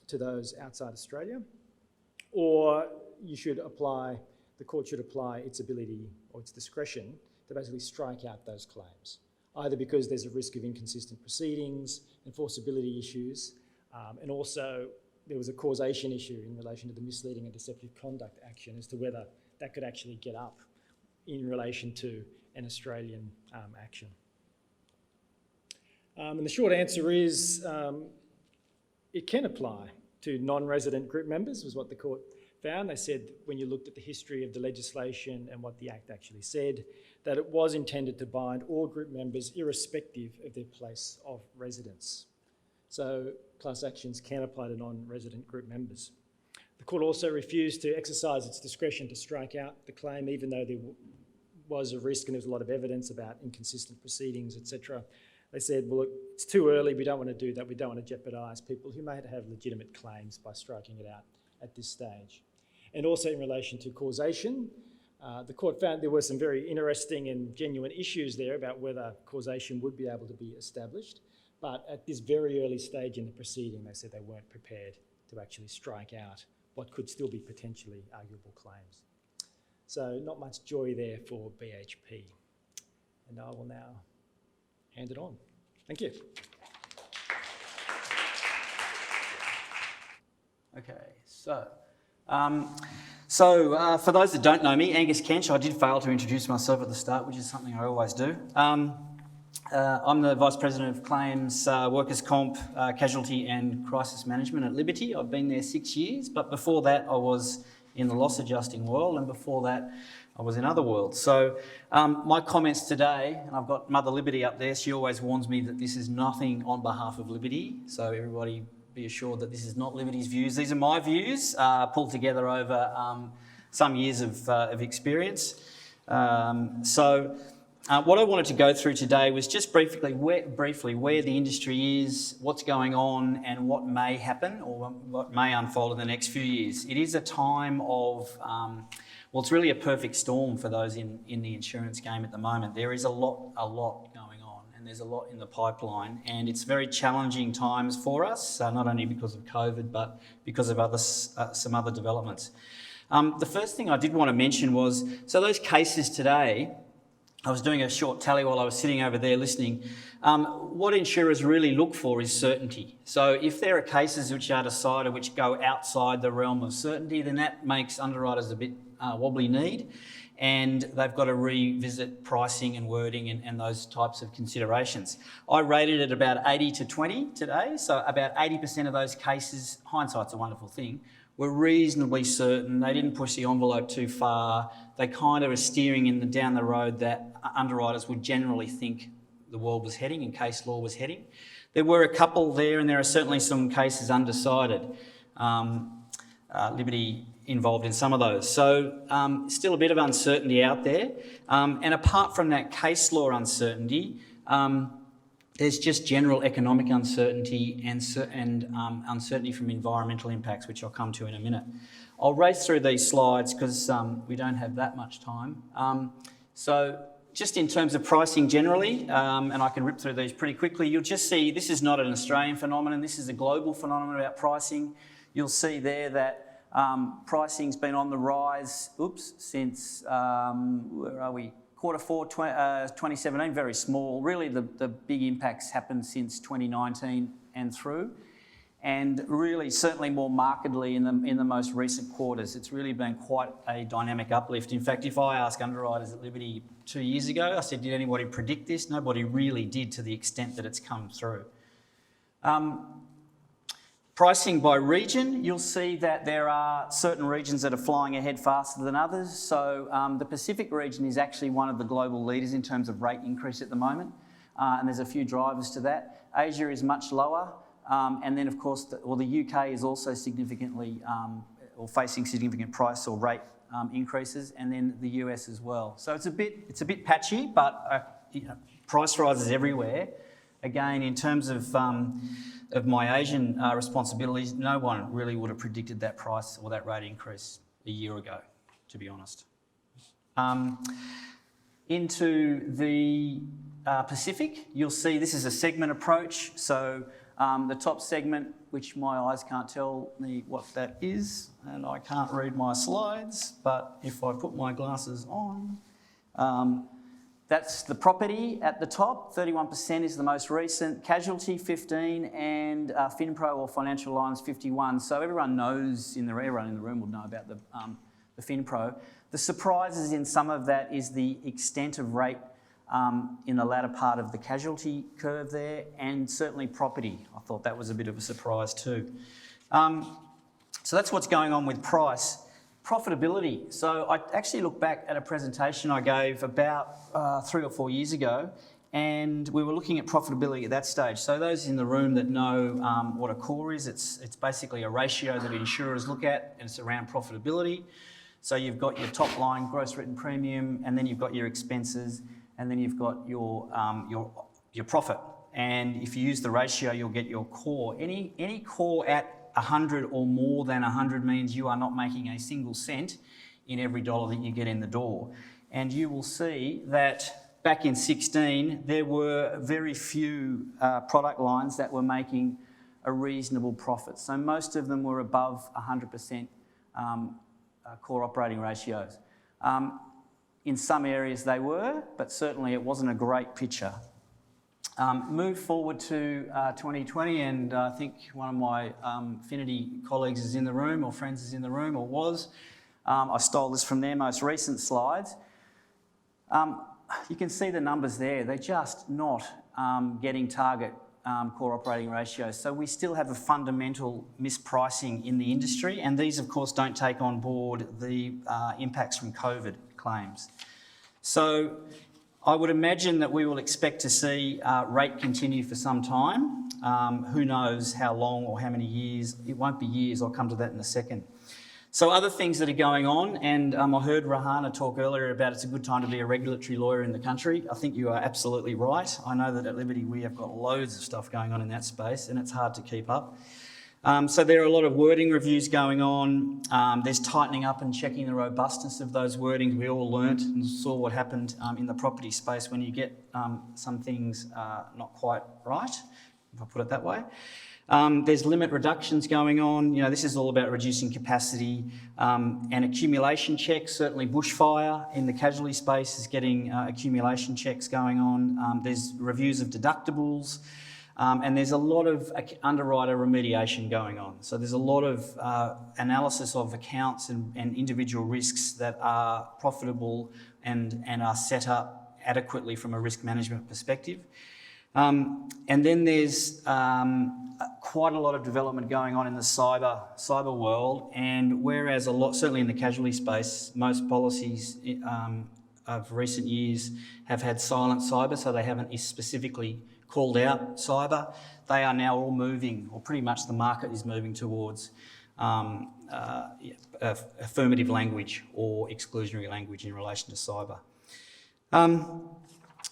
to those outside Australia, or you should apply, the court should apply its ability or its discretion to basically strike out those claims, either because there's a risk of inconsistent proceedings, enforceability issues, and also there was a causation issue in relation to the misleading and deceptive conduct action as to whether that could actually get up in relation to an Australian action. And the short answer is it can apply to non-resident group members, was what the court found. They said when you looked at the history of the legislation and what the Act actually said, that it was intended to bind all group members irrespective of their place of residence. So class actions can apply to non-resident group members. The court also refused to exercise its discretion to strike out the claim, even though there was a risk and there was a lot of evidence about inconsistent proceedings, etc. They said, well, look, it's too early, we don't want to do that, we don't want to jeopardise people who may have legitimate claims by striking it out at this stage. And also in relation to causation, The court found there were some very interesting and genuine issues there about whether causation would be able to be established, but at this very early stage in the proceeding, they said they weren't prepared to actually strike out what could still be potentially arguable claims. So not much joy there for BHP. And I will now hand it on. Thank you. Okay, so for those that don't know me, Angus Kench, I did fail to introduce myself at the start, which is something I always do. I'm the Vice President of Claims, Workers' Comp, Casualty and Crisis Management at Liberty. I've been there 6 years, but before that I was in the loss adjusting world, and before that I was in other worlds. So my comments today, and I've got Mother Liberty up there, she always warns me that this is nothing on behalf of Liberty, so everybody be assured that this is not Liberty's views. These are my views, pulled together over some years of experience. What I wanted to go through today was just briefly where the industry is, what's going on, and what may happen or what may unfold in the next few years. It is a time of, well, it's really a perfect storm for those in the insurance game at the moment. There is a lot going on, and there's a lot in the pipeline, and it's very challenging times for us, not only because of COVID, but because of some other developments. The first thing I did want to mention was, so those cases today, I was doing a short tally while I was sitting over there listening. What insurers really look for is certainty. So if there are cases which are decided which go outside the realm of certainty, then that makes underwriters a bit wobbly-kneed, and they've got to revisit pricing and wording and those types of considerations. I rated it about 80 to 20 today, so about 80% of those cases, hindsight's a wonderful thing, were reasonably certain. They didn't push the envelope too far. They kind of were steering down the road that underwriters would generally think the world was heading and case law was heading. There were a couple there, and there are certainly some cases undecided. Liberty involved in some of those. So still a bit of uncertainty out there. And apart from that case law uncertainty, there's just general economic uncertainty and uncertainty from environmental impacts, which I'll come to in a minute. I'll race through these slides because we don't have that much time. So just in terms of pricing generally, and I can rip through these pretty quickly, you'll just see this is not an Australian phenomenon, this is a global phenomenon about pricing. You'll see there that pricing's been on the rise, since, where are we? Q4 2017, very small. Really the big impacts happened since 2019 and through, and really certainly more markedly in the most recent quarters. It's really been quite a dynamic uplift. In fact, if I ask underwriters at Liberty 2 years ago, I said, did anybody predict this? Nobody really did, to the extent that it's come through. Pricing by region, you'll see that there are certain regions that are flying ahead faster than others. So the Pacific region is actually one of the global leaders in terms of rate increase at the moment, and there's a few drivers to that. Asia is much lower, and then of course, the UK is also significantly, or facing significant price or rate increases, and then the US as well. So it's a bit patchy, but price rises everywhere. Again, in terms of my Asian responsibilities, no one really would have predicted that price or that rate increase a year ago, to be honest. Into the Pacific, you'll see this is a segment approach. So the top segment, which my eyes can't tell me what that is, and I can't read my slides, but if I put my glasses on, that's the property at the top, 31% is the most recent, casualty 15, and FinPro or financial lines 51. So everyone knows, everyone in the room will know about the FinPro. The surprises in some of that is the extent of rate in the latter part of the casualty curve there, and certainly property. I thought that was a bit of a surprise too. So that's what's going on with price. Profitability. So I actually look back at a presentation I gave about 3 or 4 years ago, and we were looking at profitability at that stage. So those in the room that know what a core is, it's basically a ratio that insurers look at, and it's around profitability. So you've got your top line gross written premium, and then you've got your expenses, and then you've got your profit. And if you use the ratio, you'll get your core. Any core at 100 or more than 100 means you are not making a single cent in every dollar that you get in the door. And you will see that back in 2016, there were very few product lines that were making a reasonable profit. So most of them were above 100% core operating ratios. In some areas they were, but certainly it wasn't a great picture. Move forward to 2020, and I think one of my Affinity colleagues is in the room, or friends is in the room, or was. I stole this from their most recent slides. You can see the numbers there. They're just not getting target core operating ratios. So we still have a fundamental mispricing in the industry, and these, of course, don't take on board the impacts from COVID claims. So I would imagine that we will expect to see rate continue for some time. Who knows how long or how many years? It won't be years. I'll come to that in a second. So other things that are going on, and I heard Rahana talk earlier about it's a good time to be a regulatory lawyer in the country. I think you are absolutely right. I know that at Liberty we have got loads of stuff going on in that space, and it's hard to keep up. So there are a lot of wording reviews going on. There's tightening up and checking the robustness of those wordings. We all learnt and saw what happened in the property space when you get some things not quite right, if I put it that way. There's limit reductions going on. You know, this is all about reducing capacity and accumulation checks. Certainly bushfire in the casualty space is getting accumulation checks going on. There's reviews of deductibles. And there's a lot of underwriter remediation going on. So there's a lot of analysis of accounts and individual risks that are profitable and are set up adequately from a risk management perspective. And then there's quite a lot of development going on in the cyber world, and whereas a lot, certainly in the casualty space, most policies of recent years have had silent cyber, so they haven't specifically called out cyber, they are now all moving, or pretty much the market is moving towards affirmative language or exclusionary language in relation to cyber.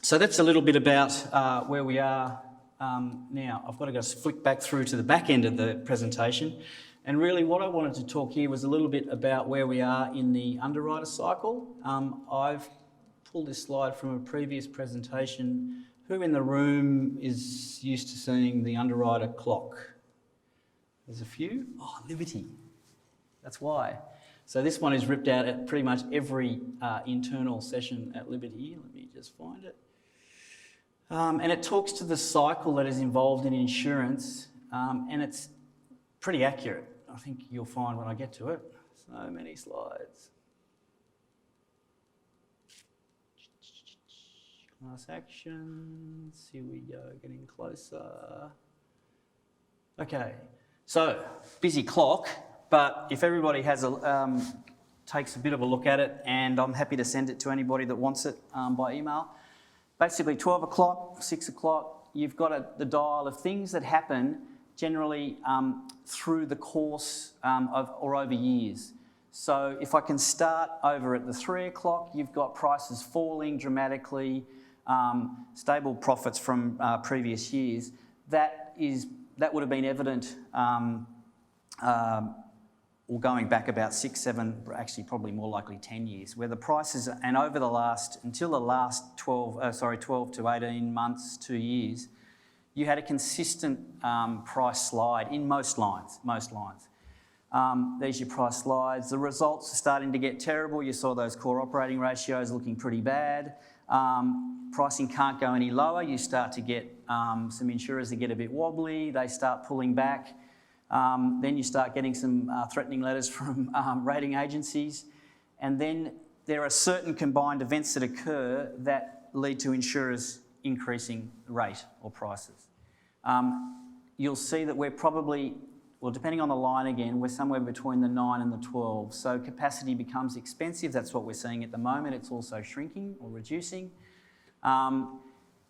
So that's a little bit about where we are now. I've got to go flick back through to the back end of the presentation. And really what I wanted to talk here was a little bit about where we are in the underwriter cycle. I've pulled this slide from a previous presentation. Who in the room is used to seeing the underwriter clock? There's a few. Oh, Liberty. That's why. So this one is ripped out at pretty much every internal session at Liberty. Let me just find it. And it talks to the cycle that is involved in insurance, and it's pretty accurate, I think you'll find when I get to it. So many slides. Class actions, here we go, getting closer. Okay, so busy clock, but if everybody has takes a bit of a look at it, and I'm happy to send it to anybody that wants it by email. Basically 12 o'clock, 6 o'clock, you've got the dial of things that happen generally through the course of or over years. So if I can start over at the 3 o'clock, you've got prices falling dramatically, stable profits from previous years. That would have been evident or going back about 6, 7, actually probably more likely 10 years, where the prices, and over the last, until the last 12 to 18 months, 2 years, you had a consistent price slide in most lines. There's your price slides. The results are starting to get terrible. You saw those core operating ratios looking pretty bad. Pricing can't go any lower. You start to get some insurers that get a bit wobbly. They start pulling back. Then you start getting some threatening letters from rating agencies. And then there are certain combined events that occur that lead to insurers increasing rate or prices. You'll see that we're probably, well, depending on the line again, we're somewhere between the 9 and the 12. So capacity becomes expensive. That's what we're seeing at the moment. It's also shrinking or reducing.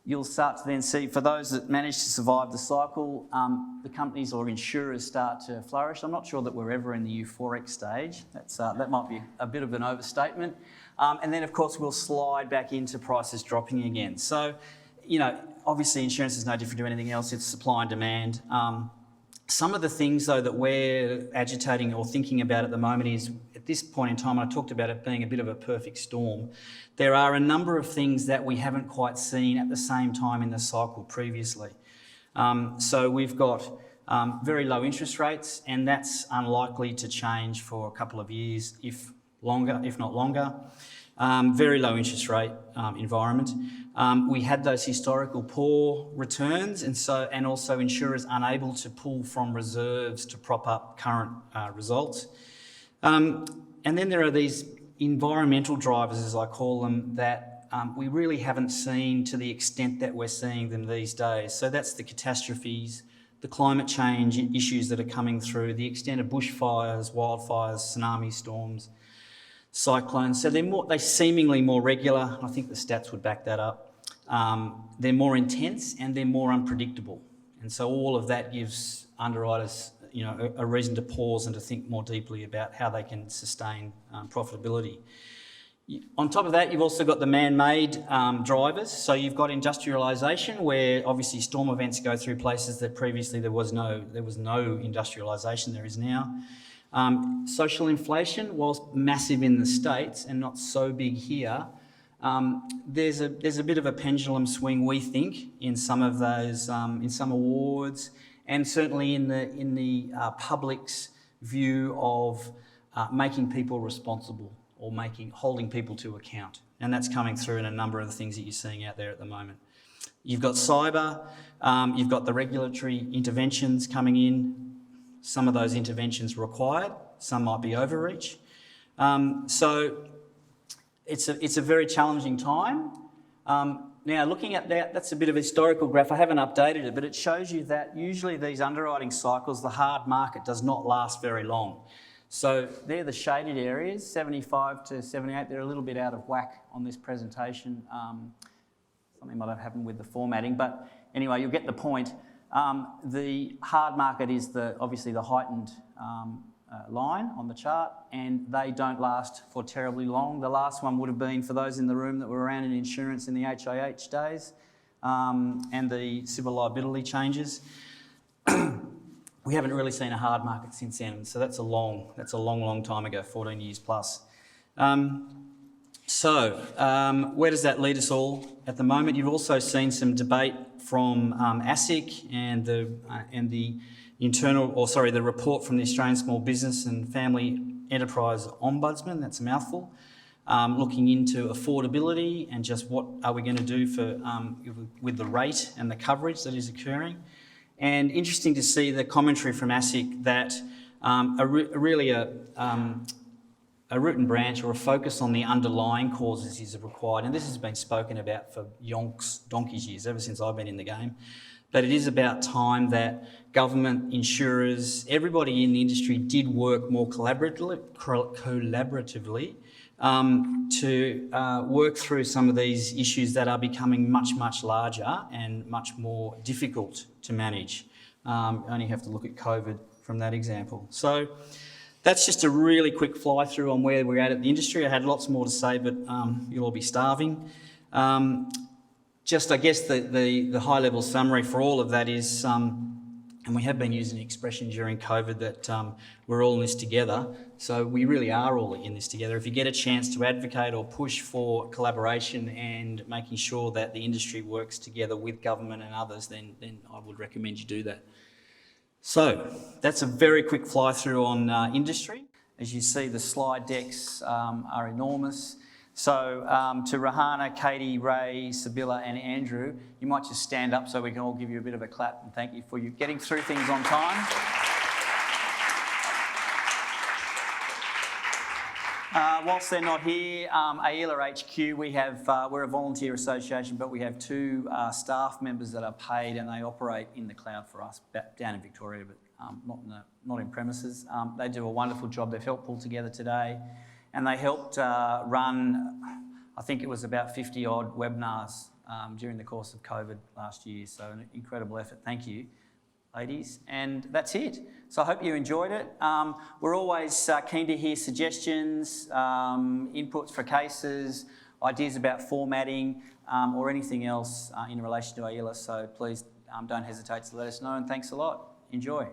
You'll start to then see, for those that manage to survive the cycle, the companies or insurers start to flourish. I'm not sure that we're ever in the euphoric stage. That might be a bit of an overstatement. And then, of course, we'll slide back into prices dropping again. So, you know, obviously insurance is no different to anything else. It's supply and demand. Some of the things, though, that we're agitating or thinking about at the moment is this point in time, I talked about it being a bit of a perfect storm. There are a number of things that we haven't quite seen at the same time in the cycle previously. So we've got very low interest rates, and that's unlikely to change for a couple of years, if not longer. Very low interest rate environment. We had those historical poor returns, and also insurers unable to pull from reserves to prop up current results. And then there are these environmental drivers, as I call them, that we really haven't seen to the extent that we're seeing them these days. So that's the catastrophes, the climate change issues that are coming through, the extent of bushfires, wildfires, tsunami storms, cyclones. So they're seemingly more regular. I think the stats would back that up. They're more intense and they're more unpredictable. And so all of that gives underwriters, a reason to pause and to think more deeply about how they can sustain profitability. On top of that, you've also got the man-made drivers. So you've got industrialisation, where obviously storm events go through places that previously there was no industrialisation. There is now. Social inflation, whilst massive in the States and not so big here, there's a bit of a pendulum swing, we think, in some of those, in some awards, and certainly in the public's view of making people responsible or holding people to account. And that's coming through in a number of the things that you're seeing out there at the moment. You've got cyber, you've got the regulatory interventions coming in. Some of those interventions required, some might be overreach. So it's a very challenging time. Now, looking at that's a bit of a historical graph. I haven't updated it, but it shows you that usually these underwriting cycles, the hard market does not last very long. So they're the shaded areas, 75 to 78. They're a little bit out of whack on this presentation. Something might have happened with the formatting, but anyway, you'll get the point. The hard market is obviously the heightened line on the chart, and they don't last for terribly long. The last one would have been, for those in the room that were around in insurance in the HIH days and the civil liability changes. We haven't really seen a hard market since then, so that's a long time ago, 14 years plus. So where does that lead us all at the moment? You've also seen some debate from ASIC and the report from the Australian Small Business and Family Enterprise Ombudsman. That's a mouthful. Looking into affordability and just what are we going to do with the rate and the coverage that is occurring. And interesting to see the commentary from ASIC that a root and branch or a focus on the underlying causes is required. And this has been spoken about for donkey's years, ever since I've been in the game. But it is about time that government, insurers, everybody in the industry did work more collaboratively to work through some of these issues that are becoming much, much larger and much more difficult to manage. You only have to look at COVID from that example. So that's just a really quick fly through on where we're at the industry. I had lots more to say, but you'll all be starving. Just, I guess, the high-level summary for all of that is, and we have been using the expression during COVID that we're all in this together. So we really are all in this together. If you get a chance to advocate or push for collaboration and making sure that the industry works together with government and others, then I would recommend you do that. So that's a very quick fly through on industry. As you see, the slide decks are enormous. So to Rahana, Katie, Ray, Sibylla and Andrew, you might just stand up so we can all give you a bit of a clap and thank you for you getting through things on time. Whilst they're not here, AILA HQ, we're a volunteer association, but we have 2 staff members that are paid and they operate in the cloud for us, down in Victoria, but not in premises. They do a wonderful job. They've helped pull together today, and they helped run, I think it was about 50 odd webinars during the course of COVID last year. So an incredible effort. Thank you, ladies. And that's it. So I hope you enjoyed it. We're always keen to hear suggestions, inputs for cases, ideas about formatting, or anything else in relation to AILA. So please don't hesitate to let us know, and thanks a lot. Enjoy.